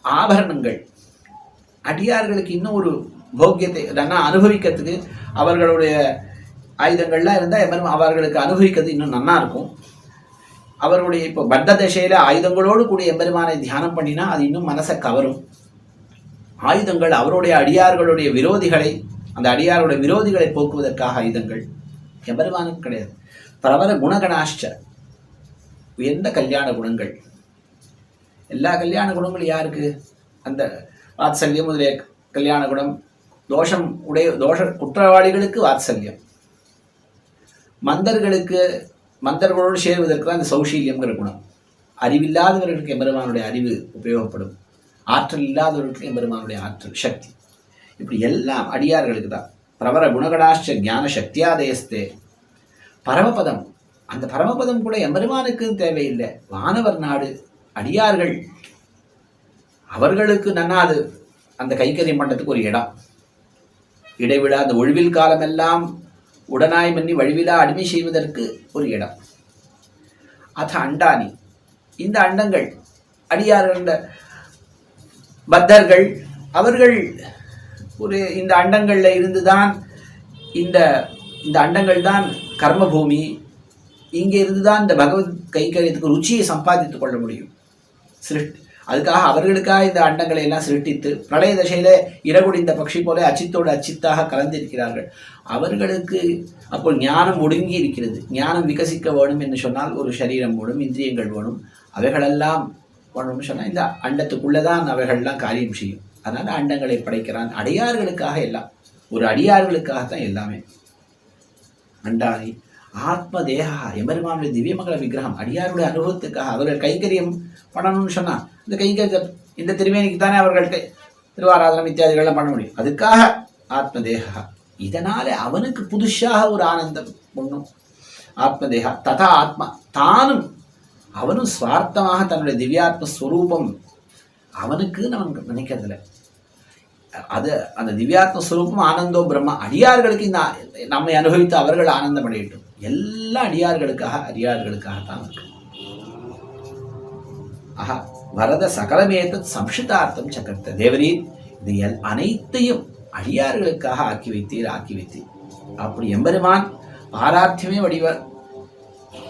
ஆபரணங்கள் அடியார்களுக்கு இன்னும் ஒரு போக்கியத்தை அனுபவிக்கிறதுக்கு அவர்களுடைய ஆயுதங்கள்லாம் இருந்தால் அவர்களுக்கு அனுபவிக்கிறது இன்னும் நன்னா இருக்கும். அவர்களுடைய இப்போ பத்த தசையில ஆயுதங்களோடு கூடிய எம்பெருமானை தியானம் பண்ணினா அது இன்னும் மனசை கவரும். ஆயுதங்கள் அவருடைய அடியார்களுடைய விரோதிகளை அந்த அடியாரோட விரோதிகளை போக்குவதற்காக ஆயுதங்கள் எம்பெருமானுக்கு கிடையாது. பிரபல குணகணாஷ்ட, உயர்ந்த கல்யாண குணங்கள். எல்லா கல்யாண குணங்களும் யாருக்கு? அந்த வாத்சல்யம் முதலிய கல்யாண குணம். தோஷ குற்றவாளிகளுக்கு வாத்சல்யம், மந்தர்களோடு சேருவதற்கு தான் அந்த சௌஷீல்யம்ங்கிற குணம். அறிவில்லாதவர்களுக்கு எம்பெருமானுடைய அறிவு உபயோகப்படும், ஆற்றல் இல்லாதவர்களுக்கு எம்பெருமானுடைய ஆற்றல் சக்தி. இப்படி எல்லாம் அடியார்களுக்கு தான். பிரவர குணகடாஷ்ட ஞான சக்தியாதேஸ்தே. பரமபதம், அந்த பரமபதம் கூட எம்பெருமானுக்கு தேவையில்லை. வானவர் நாடு அடியார்கள், அவர்களுக்கு நன்னாது அந்த கைங்கரியம் பண்ணுறதுக்கு ஒரு இடம். இடைவிடா அந்த ஒழிவில் காலமெல்லாம் உடனாய் மன்னி வழிவிலா அடிமை செய்வதற்கு ஒரு இடம். அத அண்டானி, இந்த அண்டங்கள் அடியார்கள் பத்தர்கள், அவர்கள் ஒரு இந்த அண்டங்கள்ல இருந்துதான் இந்த அண்டங்கள் தான் கர்மபூமி. இங்கே இருந்துதான் இந்த பகவத் கைங்கரியத்துக்கு ருச்சியை சம்பாதித்துக் கொள்ள முடியும். அதுக்காக அவர்களுக்காக இந்த அண்டங்களை எல்லாம் சிருஷ்டித்து பிரளய தசையில இரகுடிந்த பட்சி போல அச்சித்தோடு அச்சித்தாக கலந்திருக்கிறார்கள். அவர்களுக்கு அப்போ ஞானம் ஒடுங்கி இருக்கிறது. ஞானம் விகசிக்க வேணும் என்று சொன்னால் ஒரு சரீரம் வேணும், இந்திரியங்கள் வேணும். அவைகளெல்லாம் வேணும்னு சொன்னால் இந்த அண்டத்துக்குள்ளதான் அவைகள்லாம் காரியம் செய்யும். அதனால அண்டங்களை படைக்கிறான். அடியார்களுக்காக எல்லாம், ஒரு அடியார்களுக்காகத்தான் எல்லாமே. அண்டானி ஆத்ம தேகா, எம்பெருமானுடைய திவ்யமங்கல விக்கிரகம் அடியாருடைய அனுபவத்துக்காக. அவர்கள் கைங்கரியம் பண்ணணும்னு சொன்னால் இந்த கைங்கரியம் இந்த திருமேனிக்கு தானே அவர்கள் திருவாராதனம் இத்தியாதிகள்லாம் பண்ண முடியும். அதுக்காக ஆத்ம தேகா. இதனால அவனுக்கு புதுசாக ஒரு ஆனந்தம் ஒன்றும். ஆத்ம தேகா ததா ஆத்மா, தானும் அவனும் சுவார்த்தமாக தன்னுடைய திவ்யாத்ம ஸ்வரூபம் அவனுக்கு நம்ம நினைக்கிறதில்ல. அது அந்த திவ்யாத்ம ஸ்வரூபம் ஆனந்தோ பிரம்மா. அடியார்களுக்கு இந்த நம்மை அனுபவித்து அவர்கள் ஆனந்தம் அடையட்டும். எல்லா அடியார்களுக்காகத்தான் இருக்கு. ஆஹா வரத சகலமேதத் சம்ஷிதார்த்தம் சக்கரத்த தேவரீர், இது அனைத்தையும் அடியார்களுக்காக ஆக்கி வைத்தீர். அப்படி எம்பெருமான் பாரார்த்தியமே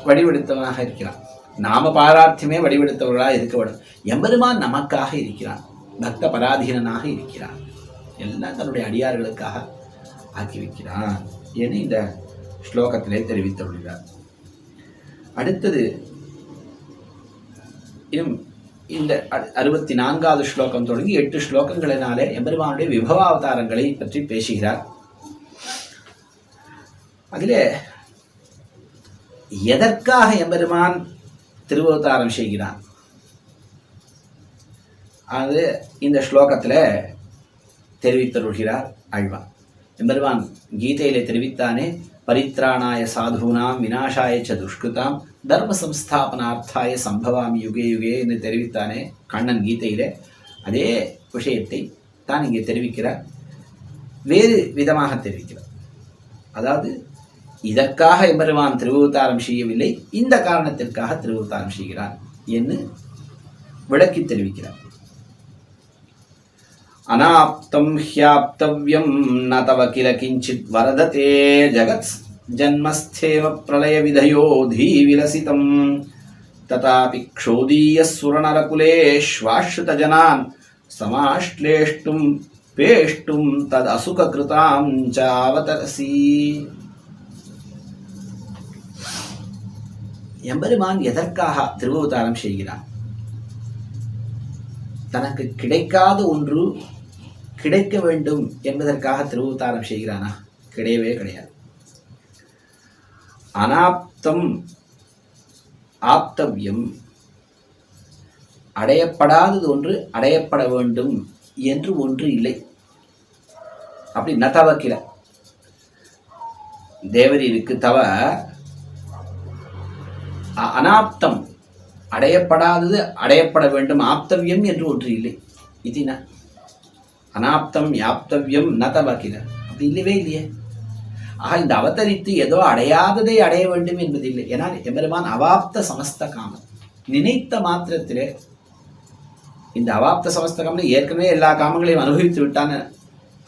வடிவெடுத்தவனாக இருக்கிறான். நாம பாரார்த்தியமே வடிவெடுத்தவர்களாக இருக்க வேண்டும். எம்பெருமான் நமக்காக இருக்கிறான், பக்த பராதீனனாக இருக்கிறான். எல்லாம் தன்னுடைய அடியார்களுக்காக ஆக்கி வைக்கிறான் என இந்த ஸ்லோகத்திலே தெரிவித்துள்ளார். அடுத்தது இந்த 64வது ஸ்லோகம் தொடங்கி 8 ஸ்லோகங்களினாலே எம்பெருமானுடைய விபவாவதாரங்களை பற்றி பேசுகிறார். அதிலே எதற்காக எம்பெருமான் திருவவதாரம் செய்கிறான் அது இந்த ஸ்லோகத்தில் தெரிவித்தருள்கிறார் ஆழ்வான். எம்பெருமான் கீதையிலே தெரிவித்தானே, பரித்ராணாய சாதுனாம் விநாசாய ச துஷ்கிருதாம் தர்ம சம்ஸ்தாபனார்த்தாய சம்பவாமி யுகே யுகே என்று தெரிவித்தானே கண்ணன் கீதையிலே. அதே விஷயத்தை தான் இங்கே தெரிவிக்கிறார், வேறு விதமாக தெரிவிக்கிறார். அதாவது இதற்காக எம்பெருமான் திருவவதாரம் செய்யவில்லை, இந்த காரணத்திற்காக திருவவதாரம் செய்கிறார் என்று விளக்கி தெரிவிக்கிறார். அநாப்தம் ஹ்யாப்தவ்யம் ந தவ கில கிஞ்சித் வரததே ஜகத் ஜன்மஸ்தேவ பிரளய விதயோதி விலசிதம் ததாபி க்ஷோதீய சுரநரகுலேஷ்வாஸ்ருத ஜனான் சமாஷ்லேஷ்டும் பேஷ்டும் தத் அசுக கிருதாம் ச அவதரசி. எம்பெருமான் எதற்காக திருவவதாரம் செய்கிறான்? தனக்கு கிடைக்காத ஒன்று கிடைக்க வேண்டும் என்பதற்காக திருவவதாரம் செய்கிறானா? கிடையவே கிடையாது. அனாப்தம் ஆப்தவ்யம், அடையப்படாதது ஒன்று அடையப்பட வேண்டும் என்று ஒன்று இல்லை. அப்படி நதவக்கில தேவரீருக்கு தவ அனாப்தம், அடையப்படாதது அடையப்பட வேண்டும், ஆப்தவ்யம் என்று ஒன்று இல்லை. இதுனா அனாப்தம் யாப்தவ்யம் நதவக்கில, அப்படி இல்லவே இல்லையே. ஆக இந்த அவதரித்து ஏதோ அடையாததை அடைய வேண்டும் என்பதில்லை. ஏன்னா எம்பெருமான் அவாப்த சமஸ்த காமன், நினைத்த மாத்திரத்திலே இந்த அவாப்த சமஸ்த காமன் ஏற்கனவே எல்லா காமங்களையும் அனுபவித்து விட்டான்னு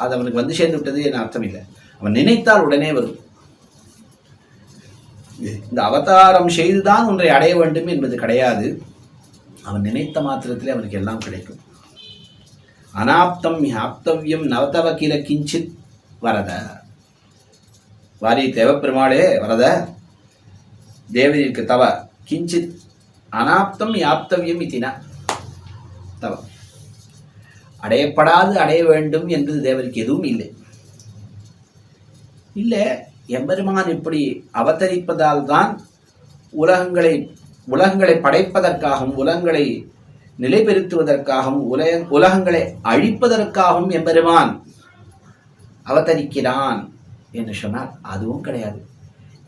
அது அவனுக்கு வந்து சேர்ந்து விட்டது என அர்த்தம் இல்லை. அவன் நினைத்தால் உடனே வரும். இந்த அவதாரம் செய்துதான் ஒன்றை அடைய வேண்டும் என்பது கிடையாது. அவன் நினைத்த மாத்திரத்திலே அவனுக்கு எல்லாம் கிடைக்கும். அனாப்தம் யாப்தவ்யம் நவதவ கில கிஞ்சித் வரத. வாரி தேவப்பெருமாளே வரத, தேவதிக்கு தவ கிஞ்சித் அனாப்தம் யாப்தவியம் இத்தினா. தவ அடையப்படாது அடைய வேண்டும் என்பது தேவருக்கு எதுவும் இல்லை. இல்லை, எம்பெருமான் இப்படி அவதரிப்பதால் தான் உலகங்களை படைப்பதற்காகவும் உலகங்களை நிலைபெறுத்துவதற்காகவும் உலகங்களை அழிப்பதற்காகவும் எம்பெருமான் அவதரிக்கிறான் என்று சொன்னால் அதுவும் கிடையாது.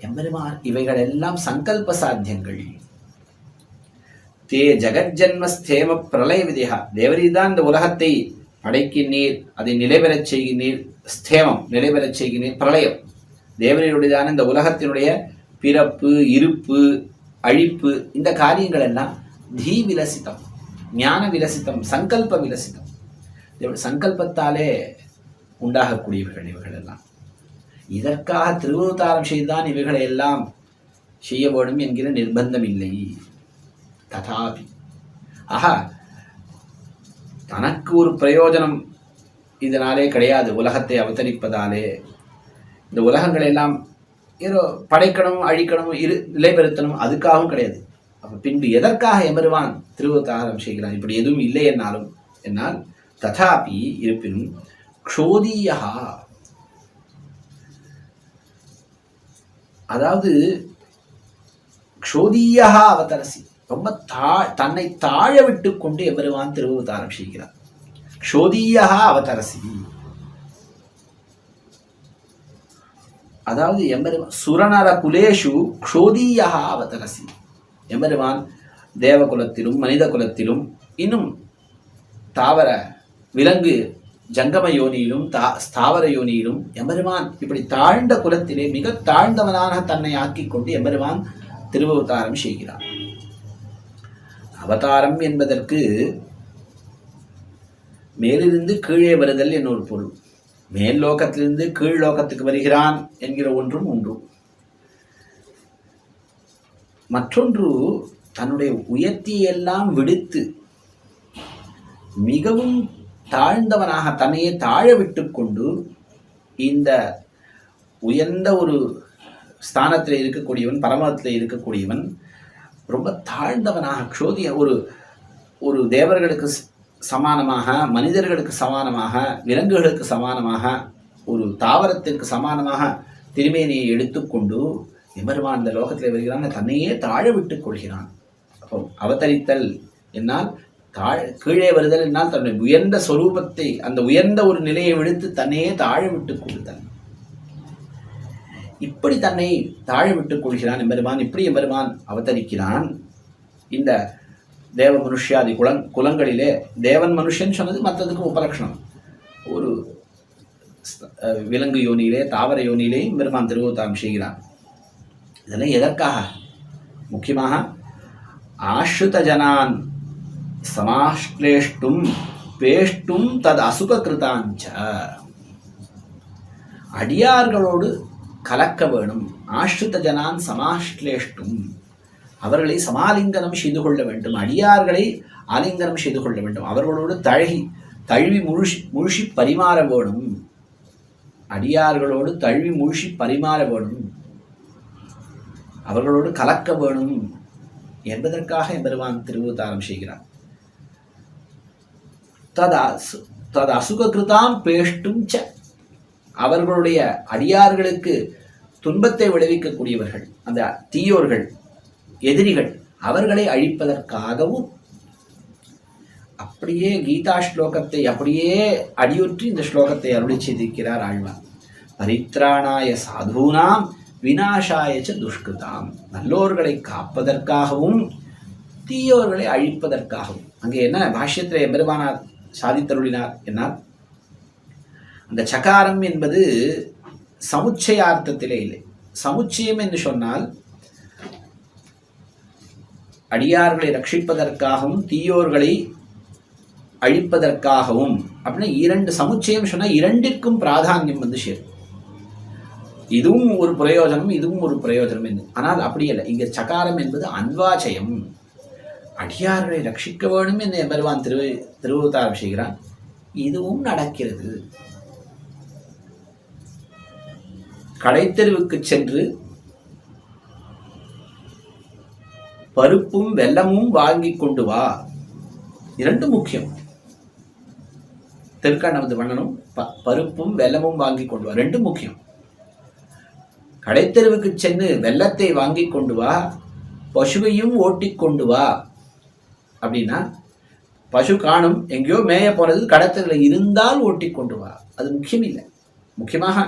எம்பெருமான் இவைகள் எல்லாம் சங்கல்ப சாத்தியங்கள். தே ஜெகஜன்மஸ்தேம பிரளய விதியா. தேவரீதான் இந்த உலகத்தை படைக்கின்றீர், அதை நிலைபெறச் செய்கின்றீர். ஸ்தேமம் நிலைபெறச் செய்கின்றீர். பிரளயம் தேவரையுடையதான இந்த உலகத்தினுடைய பிறப்பு, இருப்பு, அழிப்பு, இந்த காரியங்கள் எல்லாம் தீ விலசித்தம், ஞான விலசித்தம், சங்கல்ப விலசித்தம். சங்கல்பத்தாலே உண்டாகக்கூடியவர்கள் இவைகள் எல்லாம். இதற்காக திருவவதாரம் செய்துதான் இவைகளை எல்லாம் செய்ய வேண்டும் என்கிற நிர்பந்தம் இல்லை. ததாபி ஆஹா, தனக்கு ஒரு பிரயோஜனம் இதனாலே கிடையாது. உலகத்தை அவதரிப்பதாலே இந்த உலகங்களை எல்லாம் ஏதோ படைக்கணும், அழிக்கணும், நிலைபெறுத்தணும், அதுக்காகவும் கிடையாது. அப்போ பின்பு எதற்காக எம்பெருமான் திருவவதாரம் செய்கிறான்? இப்படி எதுவும் இல்லை என்னாலும் என்னால் ததாபி இருப்பினும் க்ஷோதீயா, அதாவது க்ஷோதீயா அவதரசி, ரொம்ப தன்னை தாழ விட்டு கொண்டு எம்பெருமான் திருவவதாரம் செய்கிறார். க்ஷோதீயா அவதரசி, அதாவது எம்பெருமான் சுரநர குலேஷு க்ஷோதீயா அவதரசி. எம்பெருமான் தேவகுலத்திலும் மனித குலத்திலும் இன்னும் தாவர விலங்கு ஜங்கம யோனியிலும் ஸ்தாவர யோனியிலும் எம்பெருமான் இப்படி தாழ்ந்த குலத்திலே மிக தாழ்ந்தவனாக தன்னை ஆக்கிக் கொண்டு எம்பெருமான் திருவவதாரம் செய்கிறார். அவதாரம் என்பதற்கு மேலிருந்து கீழே வருதல் என்னொரு பொருள். மேல் லோகத்திலிருந்து கீழ் லோகத்துக்கு வருகிறான் என்கிற ஒன்றும் உண்டு. மற்றொன்று, தன்னுடைய உயர்த்தியெல்லாம் விடுத்து மிகவும் தாழ்ந்தவனாக தன்னையே தாழ விட்டு கொண்டு இந்த உயர்ந்த ஒரு ஸ்தானத்தில் இருக்கக்கூடியவன், பரமத்தில் இருக்கக்கூடியவன் ரொம்ப தாழ்ந்தவனாக க்ஷோதிய ஒரு தேவர்களுக்கு சமானமாக, மனிதர்களுக்கு சமானமாக, விலங்குகளுக்கு சமானமாக, ஒரு தாவரத்திற்கு சமானமாக திருமேனியை எடுத்துக்கொண்டு எம்பெருமான் இந்த லோகத்தில் வருகிறான், தன்னையே தாழ விட்டுக் கொள்கிறான். அப்போ அவதரித்தல் என்னால் கீழே வருதல் என்னால் தன்னுடைய உயர்ந்த ஸ்வரூபத்தை, அந்த உயர்ந்த ஒரு நிலையை விடுத்து தன்னையே தாழ விட்டுக் கொள்ளுதல். இப்படி தன்னை தாழ விட்டுக் கொள்கிறான் எம்பெருமான். இப்படி எம்பெருமான் அவதரிக்கிறான். இந்த தேவ மனுஷ்யாதி குலங்களிலே தேவன் மனுஷன் சொன்னது மற்றதுக்கு உபலட்சணம். ஒரு விலங்கு யோனியிலே தாவர யோனியிலே பெருமான் திருவவதாரம் செய்கிறான். இதெல்லாம் எதற்காக? முக்கியமாக ஆஸ்ருத ஜனான் சமாஷ்லேஷ்டும் பேஷ்டும் தது அசுக கிருதாஞ்ச, அடியார்களோடு கலக்க வேணும். ஆஸ்ருத ஜனான் சமாஷ்லேஷ்டும், அவர்களை சமாலிங்கனம் செய்து கொள்ள வேண்டும். அடியார்களை ஆலிங்கனம் செய்து கொள்ள வேண்டும். அவர்களோடு தழுவி முழுசி பரிமாற வேணும். அடியார்களோடு தழுவி முழுசி பரிமாற வேணும், அவர்களோடு கலக்க வேணும் என்பதற்காக எம்பெருமான் திருவவதாரம் செய்கிறார். தது அசுகிருதாம் பேஷ்டும் ச, அவர்களுடைய அடியார்களுக்கு துன்பத்தை விளைவிக்கக்கூடியவர்கள், அந்த தீயோர்கள், எதிரிகள், அவர்களை அழிப்பதற்காகவும். அப்படியே கீதா ஸ்லோகத்தை அப்படியே அடியுற்றி இந்த ஸ்லோகத்தை அருளி செய்திருக்கிறார் ஆழ்வார். பரித்ராணாய சாதூனாம் விநாசாயச்ச துஷ்கிருதாம், நல்லோர்களை காப்பதற்காகவும் தீயோர்களை அழிப்பதற்காகவும். அங்கே என்ன பாஷ்யத்திலே எம்பெருமானார் சாதித்தருளினார் என்னால், அந்த சகாரம் என்பது சமுச்சயார்த்தத்திலே இல்லை. சமுச்சயம் என்று சொன்னால் அடியார்களை ரட்சிப்பதற்காகவும் தீயோர்களை அழிப்பதற்காகவும் அப்படின்னா இரண்டு சமுச்சயம் சொன்னால் இரண்டிற்கும் பிராதானியம் வந்து சேரும். இதுவும் ஒரு பிரயோஜனம், இதுவும் ஒரு பிரயோஜனம் என்று. ஆனால் அப்படி இல்லை. இங்கே சகாரம் என்பது அன்வாச்சயம், அடியார்களை ரட்சிக்க வேண்டும் என்று எம்பெருமான் திருவவதாரம் செய்கிறான். இதுவும் நடக்கிறது. கடைத்தெருவுக்கு சென்று பருப்பும் வெல்லமும் வாங்கி கொண்டு வா. இரண்டும் முக்கியம். திருக்கண்ண வந்து பண்ணணும், பருப்பும் வெல்லமும் வாங்கி கொண்டு வா, ரெண்டும் முக்கியம். கடைத்தெருவுக்கு சென்று வெல்லத்தை வாங்கி கொண்டு வா, பசுவையும் ஓட்டி கொண்டு வா. அப்படின்னா பசு காணும், எங்கேயோ மேய போனது, கடத்தலில் இருந்தால் ஓட்டி கொண்டு வா, அது முக்கியம் இல்லை. முக்கியமாக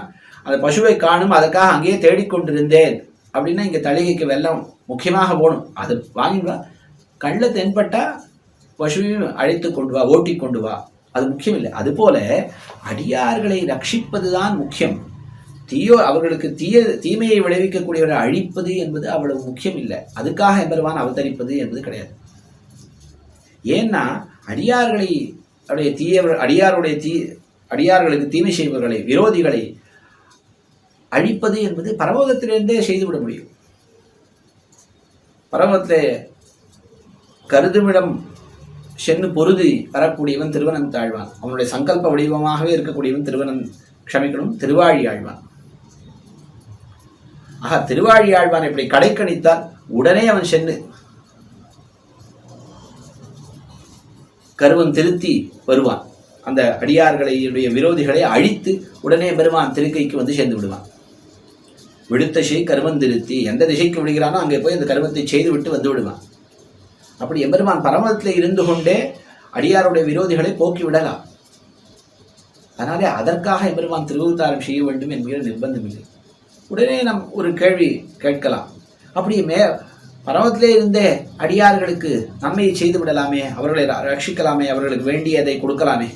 அந்த பசுவை காணும், அதற்காக அங்கேயே தேடிக்கொண்டிருந்தேன் அப்படின்னா இங்கே தளிகைக்கு வெல்லம் முக்கியமாக போகணும், அது வாங்கிடுவா. கண்ணில் தென்பட்டா பசுவையும் அழைத்து கொண்டு வா, ஓட்டி கொண்டு வா, அது முக்கியம் இல்லை. அதுபோல அடியார்களை ரட்சிப்பதுதான் முக்கியம். அவர்களுக்கு தீமையை விளைவிக்கக்கூடியவரை அழிப்பது என்பது அவ்வளவு முக்கியம் இல்லை. அதுக்காக எம்பெருமான் அவதரிப்பது என்பது கிடையாது. ஏன்னா அடியார்களுக்கு தீமை செய்பவர்களை, விரோதிகளை அழிப்பது என்பது பரமோகத்திலிருந்தே செய்துவிட முடியும். பரமத்திலே கருதுமிடம் சென்னு பொருதி வரக்கூடியவன் திருவனந்த ஆழ்வான். அவனுடைய சங்கல்ப வடிவமாகவே இருக்கக்கூடியவன் திருவாழி ஆழ்வான். ஆக திருவாழி ஆழ்வான் இப்படி கடைக்கணித்தால் உடனே அவன் சென்று கருவம் திருத்தி வருவான். அந்த அடியார்களுடைய விரோதிகளை அழித்து உடனே பெருமான் திருக்கைக்கு வந்து சேர்ந்து விடுவான். விடுத்த செய் கருவம் திருத்தி, எந்த திசைக்கு விடுகிறானோ அங்கே போய் அந்த கருவத்தை செய்து விட்டு வந்து விடுவான். அப்படி எம்பெருமான் பரமத்தில் இருந்து கொண்டே அடியாருடைய விரோதிகளை போக்கி விடலாம். அதனாலே அதற்காக எம்பெருமான் திருவுத்தாரம் செய்ய வேண்டும் என்கிற நிர்பந்தம் இல்லை. உடனே நம் ஒரு கேள்வி கேட்கலாம், அப்படியே பரமத்திலே இருந்தே அடியார்களுக்கு நன்மையை செய்து விடலாமே, அவர்களை ரட்சிக்கலாமே, அவர்களுக்கு வேண்டியதை கொடுக்கலாமே.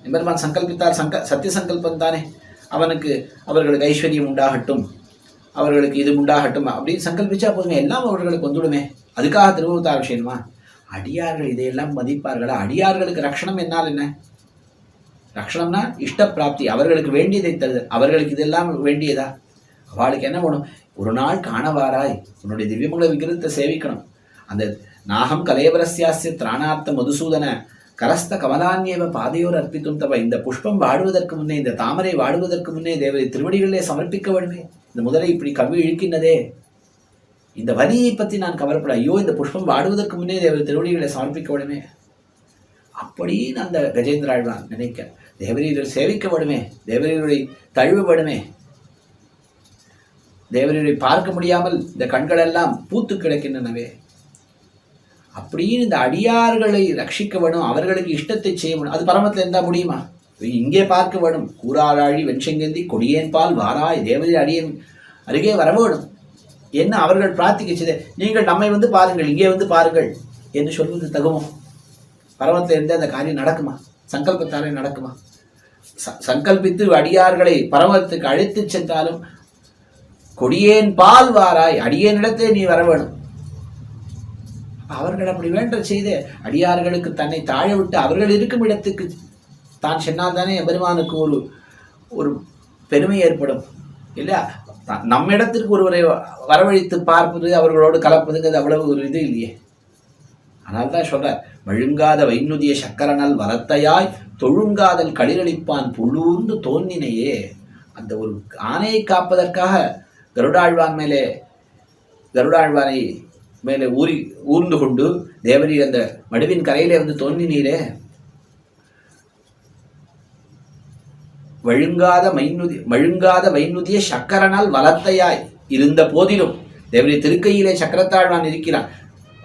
எம்பெருமான் சங்கல்பித்தார், சத்திய சங்கல்பம் தானே. அவர்களுக்கு ஐஸ்வர்யம் உண்டாகட்டும், அவர்களுக்கு இது உண்டாகட்டும் அப்படின்னு சங்கல்பிச்சா போதுமே, எல்லாம் அவர்களுக்கு வந்துவிடுமே. அதுக்காக திருவுத்தார விஷயமா? அடியார்கள் இதையெல்லாம் மதிப்பார்களா? அடியார்களுக்கு ரட்சணம் என்னால் என்ன? ரட்சணம்னா இஷ்ட பிராப்தி, அவர்களுக்கு வேண்டியதை தருது. அவர்களுக்கு இதெல்லாம் வேண்டியதா? அவளுக்கு என்ன வேணும்? ஒரு நாள் காணவாராய், உன்னுடைய திவ்யமங்கள விக்கிரகத்தை சேவிக்கணும். அந்த நாகம் கலேபரஸ்யாஸ்ய திராணார்த்த மதுசூதன கரஸ்த கமலான்யேவ பாதையோர் அர்ப்பித்தும் தவ. இந்த புஷ்பம் வாடுவதற்கு முன்னே, இந்த தாமரை வாடுவதற்கு முன்னே தேவரை திருவடிகளிலே சமர்ப்பிக்க வேண்டுமே. இந்த முதலை இப்படி கவி இழுக்கின்றதே, இந்த வலியை பற்றி நான் கவலைப்பட, ஐயோ இந்த புஷ்பம் வாடுவதற்கு முன்னே தேவரை திருவடிகளை சமர்ப்பிக்க வேண்டுமே. அப்படின்னு அந்த கஜேந்திர ஆழ்வான் நினைக்க, தேவரீரை சேவிக்க வேண்டுமே, தேவரீரை தழுவ வேண்டுமே, தேவரீரை பார்க்க முடியாமல் இந்த கண்களெல்லாம் பூத்து கிடக்கின்றனவே. அப்படின்னு இந்த அடியார்களை ரட்சிக்க வேணும், அவர்களுக்கு இஷ்டத்தை செய்ய வேணும். அது பரமத்தில் இருந்தால் முடியுமா? இங்கே பார்க்க வேணும். கூறாராழி வெண்செங்கந்தி கொடியேன் பால் வாராய், தேவரீர் அடியேன் அருகே வர வேணும். என்ன அவர்கள் பிரார்த்திக்கச்சதே, நீங்கள் நம்மை வந்து பாருங்கள், இங்கே வந்து பாருங்கள் என்று சொல்வது தகுமோ? பரமத்தில் இருந்து அந்த காரியம் நடக்குமா? சங்கல்பத்தாலே நடக்குமா? சங்கல்பித்து அடியார்களை பரமத்துக்கு அழைத்து சென்றாலும் கொடியேன் பால் வாராய், அடியேனிடத்தே நீ வர வேணும். அவர்கள் அப்படி வேண்ட செய்து அடியார்களுக்கு தன்னை தாழ விட்டு அவர்கள் இருக்கும் இடத்துக்கு தான் சென்னால் தானே பெருமானுக்கு ஒரு பெருமை ஏற்படும் இல்லையா? நம்ம இடத்திற்கு ஒருவரை வரவழைத்து பார்ப்பது, அவர்களோடு கலப்பதுங்கிறது அவ்வளவு ஒரு இது இல்லையே. ஆனால் தான் சொல்றார், மழுங்காத வைநுதிய சக்கரனால் வரத்தையாய் தொழுங்காதல் களிரளிப்பான் புழுந்து தோன்னினையே. அந்த ஒரு ஆணையை காப்பதற்காக கருடாழ்வானை மேலே ஊர்ந்து கொண்டு தேவரீர் அந்த மடுவின் கரையிலே வந்து தோன்றினீரே. மழுங்காத வைநுதிய சக்கரனால் வளத்தையாய் இருந்த போதிலும் தேவரீர் திருக்கையிலே சக்கரத்தாழ்வான் இருக்கிறான்.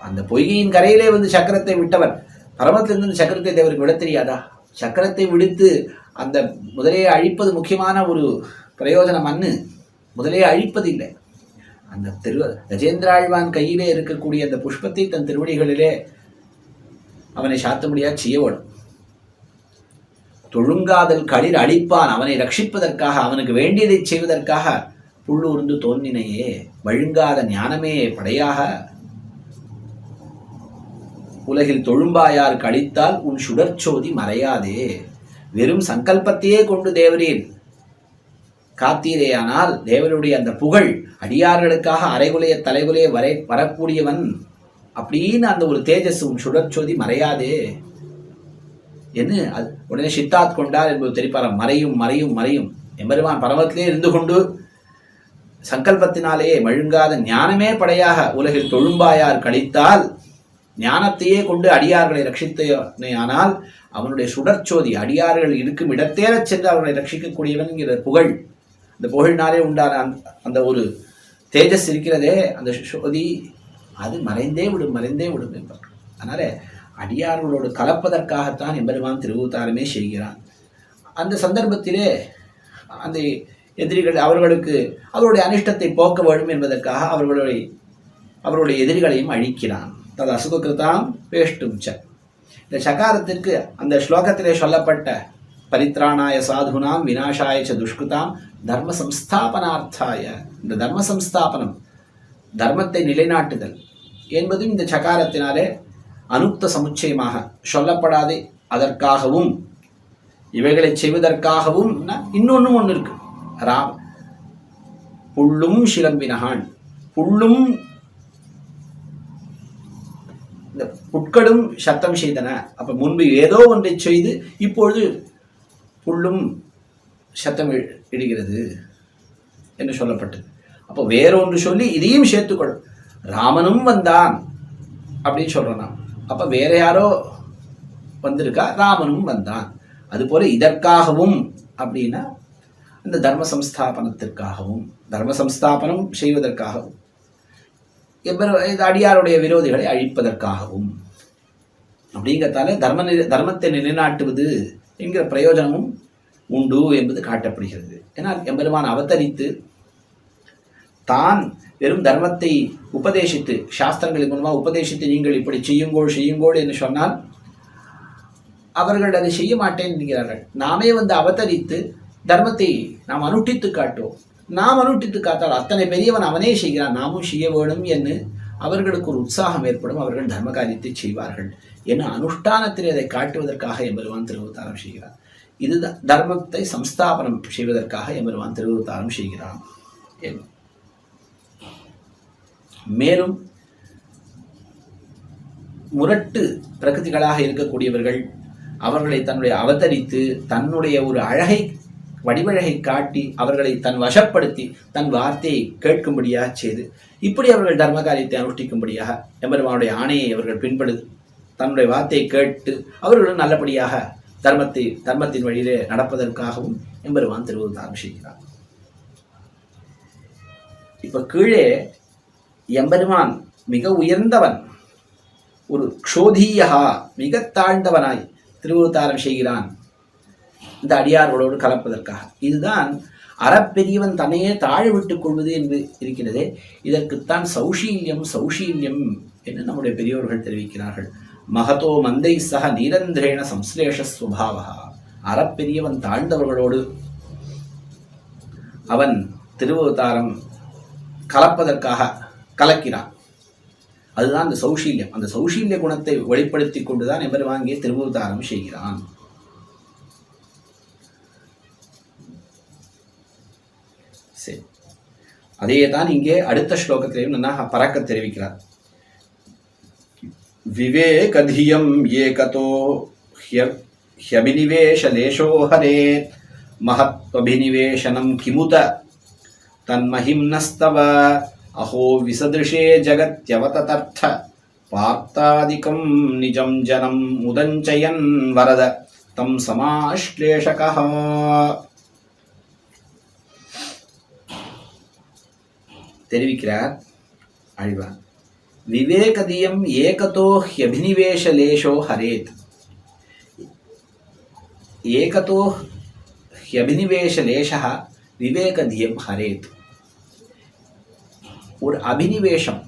அந்த பொய்கையின் கரையிலே வந்து சக்கரத்தை விட்டவர், பரமத்திலிருந்து சக்கரத்தை தேவருக்கு விட தெரியாதா? சக்கரத்தை விடுத்து அந்த முதலையை அழிப்பது முக்கியமான ஒரு பிரயோஜனம். முதலையை அழிப்பது இல்லை, அந்த கஜேந்திராழ்வான் கையிலே இருக்கக்கூடிய அந்த புஷ்பத்தை தன் திருவடிகளிலே அவனை சாத்தும்படியாக செய்ய வேணும். தொழுங்காதல் களிர் அழிப்பான், அவனை ரட்சிப்பதற்காக, அவனுக்கு வேண்டியதை செய்வதற்காக புள்ளூர்ந்து தோன்றினையே. வழுங்காத ஞானமே படையாக உலகில் தொழும்பாயார் கழித்தால் உன் சுடர்ச்சோதி மறையாதே. வெறும் சங்கல்பத்தையே கொண்டு தேவரீர் காத்தீரேயானால் தேவருடைய அந்த புகழ் அடியார்களுக்காக அரைகுலைய தலைகுலைய வரக்கூடியவன் அப்படின்னு அந்த ஒரு தேஜஸ் உன் சுடர்ச்சோதி மறையாதே என்று உடனே சித்தாத் கொண்டார் என்பது தெரிப்பாராம். மறையும் மறையும் மறையும். எம்பெருமான் பரமத்திலே இருந்து கொண்டு சங்கல்பத்தினாலேயே மழுங்காத ஞானமே படையாக உலகில் தொழும்பாயார் கழித்தால், ஞானத்தையே கொண்டு அடியார்களை ரட்சித்தேயானால் அவனுடைய சுடர்ச்சோதி அடியார்கள் இருக்கும் இடத்தேறச் சென்று அவர்களை ரட்சிக்கக்கூடியவன்கிற புகழ், அந்த புகழினாலே உண்டான அந்த ஒரு தேஜஸ் இருக்கிறதே, அந்த சோதி அது மறைந்தே விடும் என்பார். அதனால அடியார்களோடு கலப்பதற்காகத்தான் எம்பெருமான் திருவூத்தாரமே செய்கிறான். அந்த சந்தர்ப்பத்திலே அந்த எதிரிகள் அவர்களுக்கு அவருடைய அனிஷ்டத்தை போக்க வேண்டும் என்பதற்காக அவர்களுடைய எதிரிகளையும் அழிக்கிறான். தது அசுகிருதாம் வேஷ்டும் ச. இந்த சகாரத்திற்கு அந்த ஸ்லோகத்திலே சொல்லப்பட்ட பரித்ராணாய சாதுனாம் விநாசாய ச துஷ்கிருதாம் தர்ம சம்ஸ்தாபனார்த்தாய, இந்த தர்ம சம்ஸ்தாபனம் தர்மத்தை நிலைநாட்டுதல் என்பதும் இந்த சகாரத்தினாலே அனுக்த சமுச்சயமாக சொல்லப்படாதே. அதற்காகவும் இவைகளை செய்வதற்காகவும் இன்னொன்னும் ஒன்று இருக்கு. புள்ளும் சிலம்பினகான், புள்ளும் இந்த புட்களும் சத்தம் செய்தன. அப்ப முன்பு ஏதோ ஒன்றை செய்து இப்பொழுது புல்லும் சத்தம் இடுகிறது என்று சொல்லப்பட்டது. அப்போ வேறொன்று சொல்லி இதையும் சேர்த்துக்கொள்ளும். ராமனும் வந்தான் அப்படின்னு சொல்றோம் நாம். அப்ப வேற யாரோ வந்திருக்கா, ராமனும் வந்தான். அதுபோல இதற்காகவும் அப்படின்னா இந்த தர்ம சம்ஸ்தாபனத்திற்காகவும், தர்ம சம்ஸ்தாபனம் செய்வதற்காகவும், இந்த அடியாருடைய விரோதிகளை அழிப்பதற்காகவும் அப்படிங்கிறதால தர்மத்தை நிலைநாட்டுவது என்கிற பிரயோஜனமும் உண்டு என்பது காட்டப்படுகிறது. ஏன்னா எம்பெருமான் அவதரித்து தான் வெறும் தர்மத்தை உபதேசித்து, சாஸ்திரங்களின் மூலமாக உபதேசித்து நீங்கள் இப்படி செய்யுங்கோள் என்று சொன்னால் அவர்கள் அதை செய்ய மாட்டேன் என்கிறார்கள். நாமே வந்து அவதரித்து தர்மத்தை நாம் அனுஷ்டித்து காட்டுவோம். நாம் அனுஷ்டித்து காத்தால் அத்தனை பெரியவன் அவனே செய்கிறான், நாமும் செய்ய வேணும் என்று அவர்களுக்கு ஒரு உற்சாகம் ஏற்படும். அவர்கள் தர்ம காரியத்தை செய்வார்கள் என அனுஷ்டானத்தில் அதை காட்டுவதற்காக எம்பெருமான் திருவவதாரம் செய்கிறார். இது தர்மத்தை சம்ஸ்தாபனம் செய்வதற்காக எம்பெருமான் திருவவதாரம் செய்கிறான். மேலும் முரட்டு பிரகிருதிகளாக இருக்கக்கூடியவர்கள் அவர்களை தன்னுடைய அவதரித்து தன்னுடைய ஒரு அழகை வடிவழகை காட்டி அவர்களை தன் வசப்படுத்தி தன் வார்த்தையை கேட்கும்படியாக செய்து இப்படி அவர்கள் தர்ம காரியத்தை அனுஷ்டிக்கும்படியாக எம்பெருமானுடைய ஆணையை அவர்கள் பின்படு தன்னுடைய வார்த்தையை கேட்டு அவர்களும் நல்லபடியாக தர்மத்தின் வழியிலே நடப்பதற்காகவும் எம்பெருமான் திருவவதாரம் செய்கிறார். இப்ப கீழே எம்பெருமான் மிக உயர்ந்தவன், ஒரு க்ஷோதீயா மிக தாழ்ந்தவனாய் திருவவதாரம் செய்கிறான் இந்த அடியார்களோடு கலப்பதற்காக. இதுதான் அறப்பெரியவன் தன்னையே தாழ விட்டுக் கொள்வது என்று இருக்கிறதே, இதற்குத்தான் சௌஷீல்யம் என்று நம்முடைய பெரியோர்கள் தெரிவிக்கிறார்கள். மகதோ மந்தை சக நீரந்திரேண சம்ஸ்லேஷ ஸ்வபாவா. அறப்பெரியவன் தாழ்ந்தவர்களோடு அவன் திருவவதாரம் கலப்பதற்காக கலக்கிறான். அதுதான் அந்த சௌஷீல்யம். அந்த சௌஷீல்ய குணத்தை வெளிப்படுத்தி கொண்டுதான் எம்பெருமான் திருவவதாரம் செய்கிறான். சரி, அதே தான் இங்கே அடுத்த ஸ்லோகத்திலையும் நன்னாக பறக்க தெரிவிக்கிறார். விவேகதியம் ஏகதோ ஹ்யபினிவேஷ லேஷோ ஹரேத் மஹத்வபினிவேஷனம் கிமுத தன்மஹிம்னஸ்தவ அஹோ விசதிருஷே ஜகத்யவததர்த்த பார்த்தாதிகம் நிஜம் ஜனம் முதஞ்சயன் வரத தம் சமாஷ்லேஷகஹ. தெரிவிக்கிறார் ஆழ்வார். விவேகதியம் ஏகதோ ஹ்யபினிவேஷ லேஷோ ஹரேத். ஏகதோ ஹ்யபினிவேஷ லேஷः விவேகதியம் ஹரேத். ஒரு அபினிவேஷம்,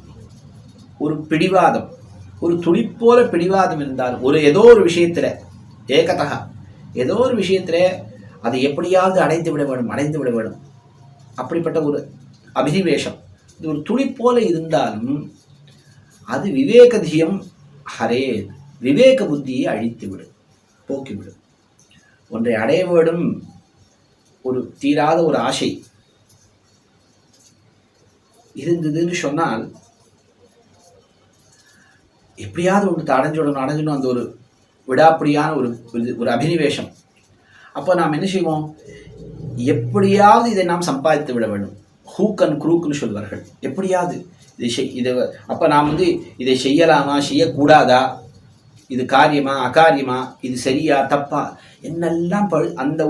ஒரு பிடிவாதம், ஒரு துளிப்போல பிடிவாதம் இருந்தால் ஏதோ ஒரு விஷயத்துல ஏகதா ஏதோ ஒரு விஷயத்துல அதை எப்படியாவது அடைந்து விட வேண்டும் அப்படிப்பட்ட ஒரு அபினிவேஷம், இது ஒரு துளி போல இருந்தாலும் அது விவேகதியம் ஹரே, விவேக புத்தியை அழித்துவிடும், போக்கிவிடும். ஒன்றை அடைய வேண்டும் ஒரு தீராத ஒரு ஆசை இருந்ததுன்னு சொன்னால் எப்படியாவது ஒன்று அடைஞ்சிடணும் அந்த ஒரு விடாப்படியான ஒரு அபினிவேஷம். அப்போ நாம் என்ன செய்வோம், எப்படியாவது இதை நாம் சம்பாதித்து விட வேண்டும். ஹூக் அண்ட் குரூக்குன்னு சொல்வார்கள். எப்படியாவது இதை அப்போ நாம் இதை செய்யலாமா செய்யக்கூடாதா, இது காரியமா அகாரியமா, இது சரியா தப்பா என்னெல்லாம் அந்த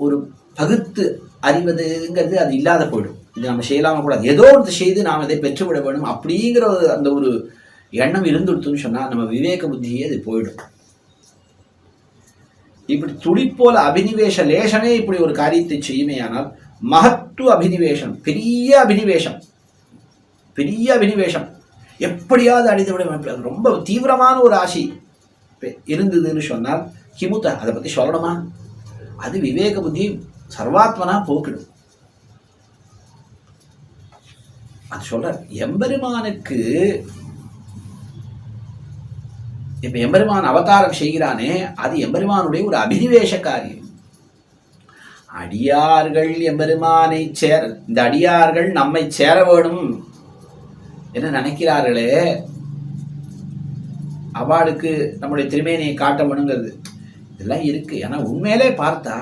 ஒரு பகுத்து அறிவதுங்கிறது அது இல்லாத போயிடும். இது நம்ம செய்யலாமா கூடாது, ஏதோ ஒன்று செய்து நாம் இதை பெற்றுவிட வேணும் அப்படிங்கிற அந்த ஒரு எண்ணம் இருந்துடுத்துன்னு சொன்னால் நம்ம விவேக புத்தியே அது போயிடும். இப்படி துளிப்போல அபினிவேஷ லேசனே இப்படி ஒரு காரியத்தை செய்யுமேயானால் மகத்துவ அபினிவேஷம், பெரிய அபினிவேஷம் எப்படியாவது அடித்து விட ரொம்ப தீவிரமான ஒரு ஆசை இருந்ததுன்னு சொன்னால் கிமுத்த அதை பற்றி சொல்லணுமா, அது விவேக புத்தி சர்வாத்மனா போக்கிடும். அது சொல்ற எம்பெருமானுக்கு இப்ப எம்பெருமான் அவதாரம் செய்கிறானே அது எம்பெருமானுடைய ஒரு அபினிவேஷ காரியம். அடியார்கள் எம்பெருமானை இந்த அடியார்கள் நம்மை சேர வேணும் என்ன நினைக்கிறார்களே, அவளுக்கு நம்முடைய திருமேனியை காட்ட வேணுங்கிறது இதெல்லாம் இருக்கு. ஏன்னா உண்மையிலே பார்த்தா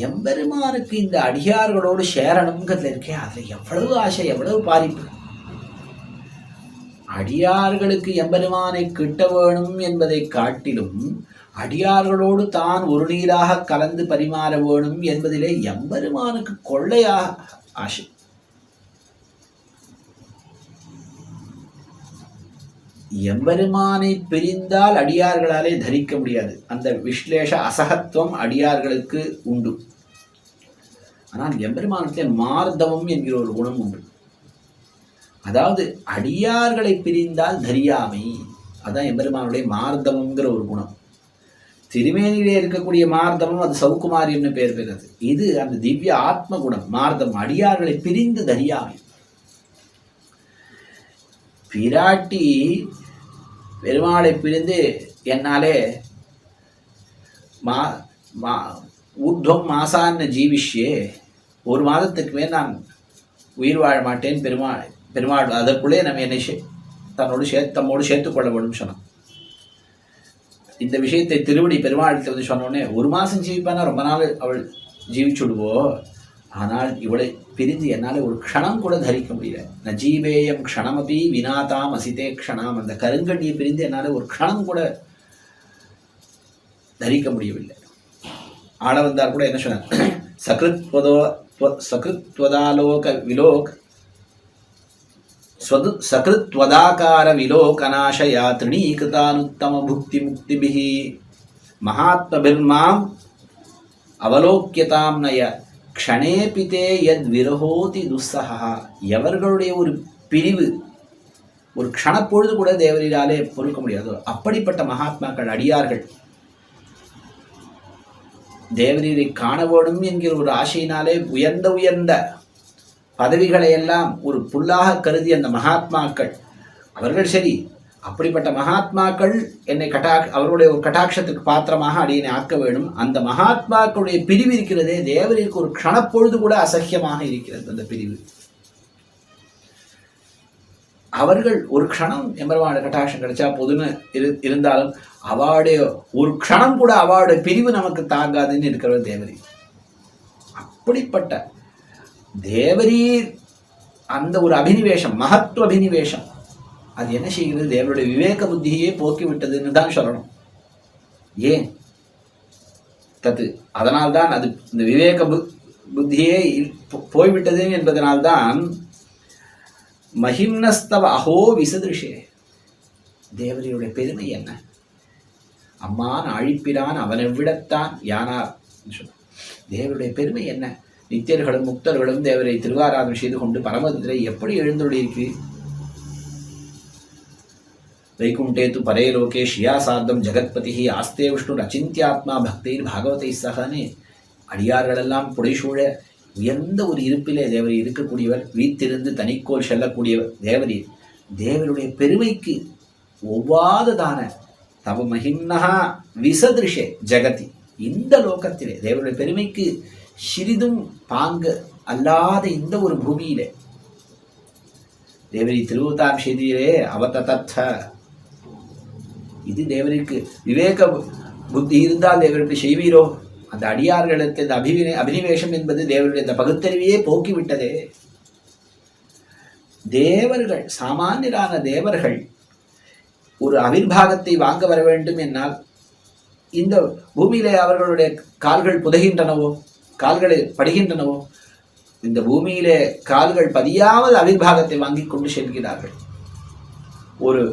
எம்பெருமானுக்கு இந்த அடியார்களோடு சேரணுங்கிறதுல இருக்கே, அதுல எவ்வளவு ஆசை, எவ்வளவு பாதிப்பு. அடியார்களுக்கு எம்பெருமானை கிட்ட வேணும் என்பதை காட்டிலும் அடியார்களோடு தான் ஒரு நீராக கலந்து பரிமாற வேணும் என்பதிலே எம்பெருமானுக்கு கொள்ளையாக ஆசை. எம்பெருமானை பிரிந்தால் அடியார்களாலே தரிக்க முடியாது. அந்த விஸ்லேஷ அசகத்துவம் அடியார்களுக்கு உண்டு. ஆனால் எம்பெருமானத்திலே மார்தவம் என்கிற ஒரு குணம் உண்டு. அதாவது அடியார்களை பிரிந்தால் தரியாமை, அதான் எம்பெருமானுடைய மார்தவம்ங்கிற ஒரு குணம். திருமேனிலே இருக்கக்கூடிய மார்தவம் அது சௌகுமாரியம்னு பேர் பெறுது. இது அந்த திவ்ய ஆத்ம குணம் மார்தம், அடியார்களை பிரிந்து தரியாமை. பிராட்டி பெருமாளை பிரிந்து என்னாலே ஊர்துவம் மாசான்னு ஜீவிஷ்யே, ஒரு மாதத்துக்கு மேல் நான் உயிர் வாழ மாட்டேன், பெருமாள் அதற்குள்ளே நம்ம என்னை தம்மோடு சேர்த்துக்கொள்ள வேண்டும் சொன்னான். இந்த விஷயத்தை திருவடி பெருமாள் வந்து சொன்னோடனே ஒரு மாதம் ஜீவிப்பானா ரொம்ப நாள் அவள் ஜீவிச்சுடுவோ, ஆனால் இவளை பிரிந்து என்னால் ஒரு க்ஷணம் கூட தரிக்க முடியல. நஜீவேயம் க்ஷணமபி வினாதாம் அசிதே க்ஷணாம், அந்த கருங்கண்ணியை பிரிந்து என்னால் ஒரு க்ஷணம் கூட தரிக்க முடியவில்லை. ஆள வந்தார் கூட என்ன சொன்னார், சகிருத்வதாலோக விலோக் சகிருத்வதாகார விலோகநாசயா திருணீகிருதானுத்தம புக்தி முக்திபிஹி மகாத்மபிர்மாம் அவலோக்கியதாம் நய க்ஷணேபிதே யத் விரஹோதி துஸ்ஸஹா. எவர்களுடைய ஒரு பிரிவு ஒரு க்ஷணப்பொழுது கூட தேவரிலாலே பொறுக்க முடியாது. அப்படிப்பட்ட மகாத்மாக்கள் அடியார்கள் தேவரீரை காண வேணும் என்கிற ஒரு ஆசையினாலே உயர்ந்த பதவிகளை எல்லாம் ஒரு புல்லாக கருதி அந்த மகாத்மாக்கள் அவர்கள் சரி, அப்படிப்பட்ட மகாத்மாக்கள் என்னை அவருடைய ஒரு கட்டாட்சத்துக்கு பாத்திரமாக அடியனை ஆக்க வேண்டும். அந்த மகாத்மாக்களுடைய பிரிவு இருக்கிறதே தேவரிற்கு ஒரு க்ஷணப்பொழுது கூட அசக்கியமாக இருக்கிறது. அந்த பிரிவு அவர்கள் ஒரு க்ஷணம் எம்பெருமானுடைய கட்டாட்சம் கிடைச்சா போதுன்னு இருந்தாலும் அவளுடைய ஒரு க்ஷணம் கூட அவளுடைய பிரிவு நமக்கு தாங்காதுன்னு இருக்கிறவர் தேவரீர். அப்படிப்பட்ட தேவரீர் அந்த ஒரு அபினிவேஷம், மகத்துவ அபினிவேஷம், அது என்ன செய்கிறது, தேவருடைய விவேக புத்தியே போக்கிவிட்டதுன்னு தான் சொல்லணும். ஏன் தத்து அதனால்தான் அது இந்த விவேக புத்தியே போய்விட்டது என்பதனால்தான் மஹிம்னஸ்தவ அஹோ விசதிருஷே, தேவரையுடைய பெருமை என்ன, அம்மான் அழிப்பிலான் அவனெவ்விடத்தான் யானார் சொன்ன தேவருடைய பெருமை என்ன. நித்தியர்களும் முக்தர்களும் தேவரை திருவாராதனம் செய்து கொண்டு பரமத்திலே எப்படி எழுந்துள்ளிருக்கு. வைகுண்டே து பரே லோகே ஷியாசார்த்தம் ஜெகத்பதி ஆஸ்தே விஷ்ணு அச்சிந்தியாத்மா பக்தைர் பாகவதை சகனே. அடியார்களெல்லாம் புடைசூழ உயர்ந்த ஒரு இருப்பிலே தேவரை இருக்கக்கூடியவர், வீத்திருந்து தனிக்கோள் செல்லக்கூடியவர் தேவரீர். தேவருடைய பெருமைக்கு ஒவ்வாததான தவ மகிம்னஹா விசதிருஷே ஜெகதி, இந்த லோகத்திலே தேவருடைய பெருமைக்கு சிறிதும் பாங்கு அல்லாத இந்த ஒரு பூமியிலே தேவரி திருவுதாம் செய்தியிலே அவதத்த. இது தேவருக்கு விவேக புத்தி இருந்தால் தேவருக்கு செய்வீரோ, அந்த அடியார்களுக்கு இந்த அபினிவேஷம் என்பது தேவருடைய இந்த பகுத்தறிவையே போக்கிவிட்டதே. தேவர்கள், சாமானியரான தேவர்கள் ஒரு அவிர்வாகத்தை வாங்க வர வேண்டும் என்னால் இந்த பூமியிலே அவர்களுடைய கால்கள் புதைகின்றனவோ, கால்களை படுகின்றனவோ, இந்த பூமியிலே கால்கள் பதியாமல் அவிர்வாகத்தை வாங்கி கொண்டு செல்கிறார்கள். ஒரு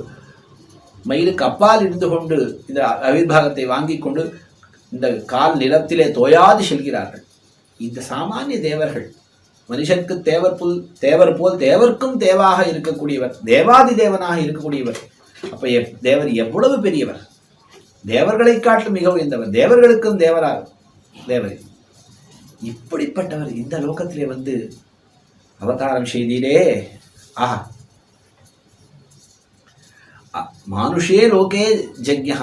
மைலுக்கு அப்பால் இருந்து கொண்டு இந்த அவிர்வாகத்தை வாங்கி கொண்டு இந்த கால் நிலத்திலே தோயாது செல்கிறார்கள். இந்த சாமானிய தேவர்கள், மனுஷனுக்கு தேவர் போல் தேவர்க்கும் தேவாக இருக்கக்கூடியவர், தேவாதி தேவனாக இருக்கக்கூடியவர். அப்ப தேவர் எவ்வளவு பெரியவர், தேவர்களை காட்டிலும் மிக உயர்ந்தவர், தேவர்களுக்கும் தேவராக தேவர். இப்படிப்பட்டவர் இந்த லோகத்திலே வந்து அவதாரம் செய்தீரே. ஆஹா, மானுஷே லோகே ஜக்ஞா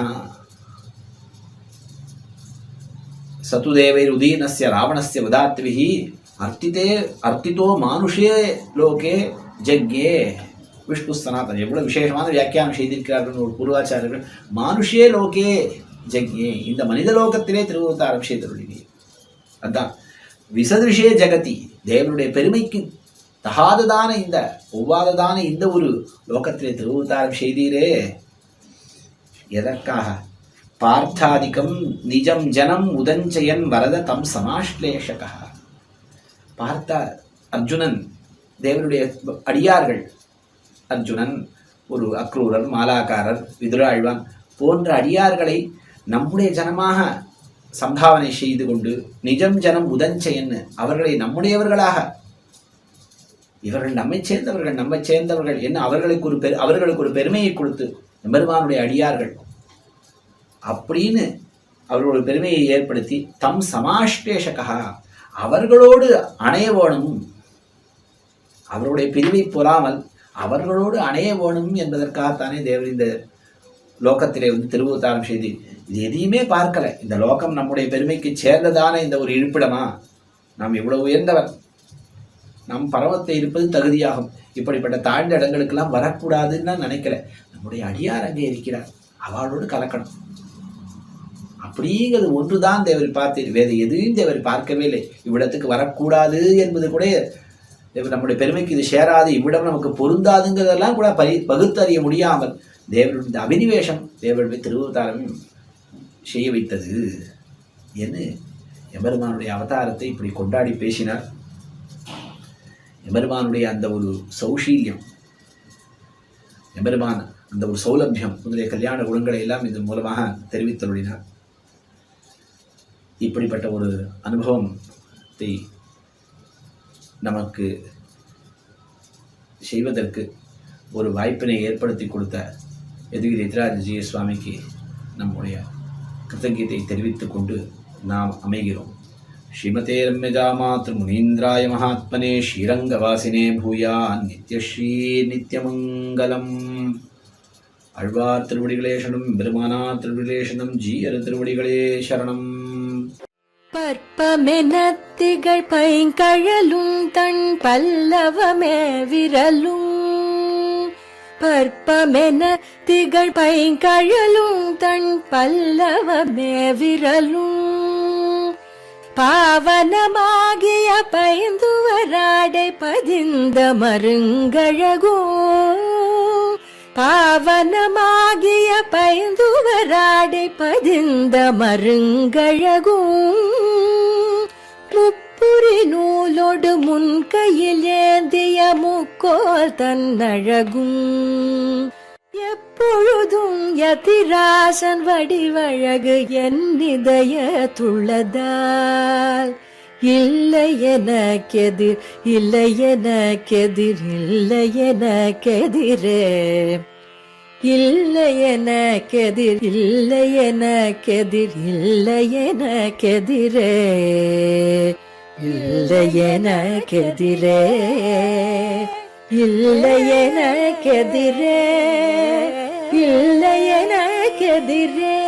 சதுதேவைர் உதீனஸ்ய ராவணஸ்ய வதாத்விஹி அர்த்திதோ மானுஷே லோகே ஜக்ஞே. விஷ்ணு சனாதன் எவ்வளவு விசேஷமான வியாக்கியானம் செய்திருக்கிறார்கள் ஒரு பூர்வாச்சாரியர்கள். மானுஷே லோகே ஜக்ஞே, இந்த மனித லோகத்திலே திருவவதாரம் செய்தருளினீர். அதான் விசதிருஷே ஜெகதி, தேவனுடைய பெருமைக்கு தகாததான இந்த ஒவ்வாததான இந்த ஒரு லோகத்திலே திருவவதாரம் செய்தீரே. எதற்காக? பார்த்தாதிக்கம் நிஜம் ஜனம் உதஞ்சயன் வரத தம் சமாஷ்லேஷக. பார்த்த அர்ஜுனன், தேவனுடைய அடியார்கள், அர்ஜுனன், ஒரு அக்ரூரர், மாலாக்காரர், விதுராழ்வான் போன்ற அடியார்களை நம்முடைய ஜனமாக சம்பாவனை செய்து கொண்டு நிஜம் ஜனம் உதஞ்சயன், அவர்களை நம்முடையவர்களாக, இவர்கள் நம்மை சேர்ந்தவர்கள் என்ன அவர்களுக்கு ஒரு பெருமையை கொடுத்து எம்பெருமானுடைய அடியார்கள் அப்படின்னு அவர்களோட பெருமையை ஏற்படுத்தி தம் சமாஷ்டேஷகா, அவர்களோடு அணைய வேணும், அவருடைய பிரிவை பொறாமல் அவர்களோடு அணைய வேணும் என்பதற்காகத்தானே தேவர் இந்த லோகத்திலே வந்து திருவவதாரம் செய்து இது எதையுமே பார்க்கல. இந்த லோகம் நம்முடைய பெருமைக்கு சேர்ந்ததான இந்த ஒரு இருப்பிடமா, நாம் இவ்வளவு உயர்ந்தவர், நம் பரவத்தை இருப்பது தகுதியாகும், இப்படிப்பட்ட தாழ்ந்த இடங்களுக்கெல்லாம் வரக்கூடாதுன்னு நான் நினைக்கல. நம்முடைய அடியார் அங்கே இருக்கிறார், அவளோடு கலக்கணும் அப்படிங்கிறது ஒன்றுதான் தேவர் பார்த்தீர். வேறு எதையும் தேவர் பார்க்கவே இல்லை. இவ்விடத்துக்கு வரக்கூடாது என்பது கூட நம்முடைய பெருமைக்கு இது சேராது, இவ்விடம் நமக்கு பொருந்தாதுங்கிறதெல்லாம் கூட பகுத்தறிய முடியாமல் தேவருடைய இந்த அபினிவேஷம் தேவருடைய திருவவதாரம் செய்ய வைத்தது என்று எம்பெருமானுடைய அவதாரத்தை இப்படி கொண்டாடி பேசினார். எம்பெருமானுடைய அந்த ஒரு சௌஷீல்யம், எம்பெருமான அந்த ஒரு சௌலபியம் முதலிய கல்யாண குணங்களை எல்லாம் இதன் மூலமாக தெரிவித்தருளினார். இப்படிப்பட்ட ஒரு அனுபவத்தை நமக்கு செய்வதற்கு ஒரு வாய்ப்பினை ஏற்படுத்தி கொடுத்த எதுகிரி எதிராஜி சுவாமிக்கு நம்முடைய கிருத்தகீதை தெரிவித்துக் கொண்டு நாம் அமைகிறோம். ஸ்ரீமதே ரம்யஜா மாத்ரு முனீந்திராய மகாத்மனே ஸ்ரீரங்கவாசினே பூயா நித்யஸ்ரீ நித்யமங்கலம். அழ்வார் திருவடிகளே சரணம், பெருமானார் திருவடிகளே சரணம், ஜீயர் திருவடிகளே சரணம். பற்பமென திகழ் பைங்கழலும் தன் பல்லவமே விரலும், பற்பமென திகழ் பைங்கழலும் தன் பல்லவமே விரலும், பாவனமாகிய பைந்துவராடை பதிந்த மருங்கழகோ, பாவனமாகிய பைந்துவராடை பதிந்த மருங்கழகும், முப்புரி நூலோடு முன்கையில் ஏந்திய முக்கோல் தன்னழகும், எப்பொழுதும் யதிராசன் வடிவழகு என் இதயத்துள்ளதால், இல்லை எனக்கெதிர் இல்லை எனக்கெதிர் இல்லை எனக்கெதிரே, இல்லை எனக்கெதிர் இல்லை எனக்கெதிர் இல்லை எனக்கெதிரே, இல்லை எனக்கெதிரே, இல்லை எனக்கெதிரே, இல்லை எனக்கெதிரே.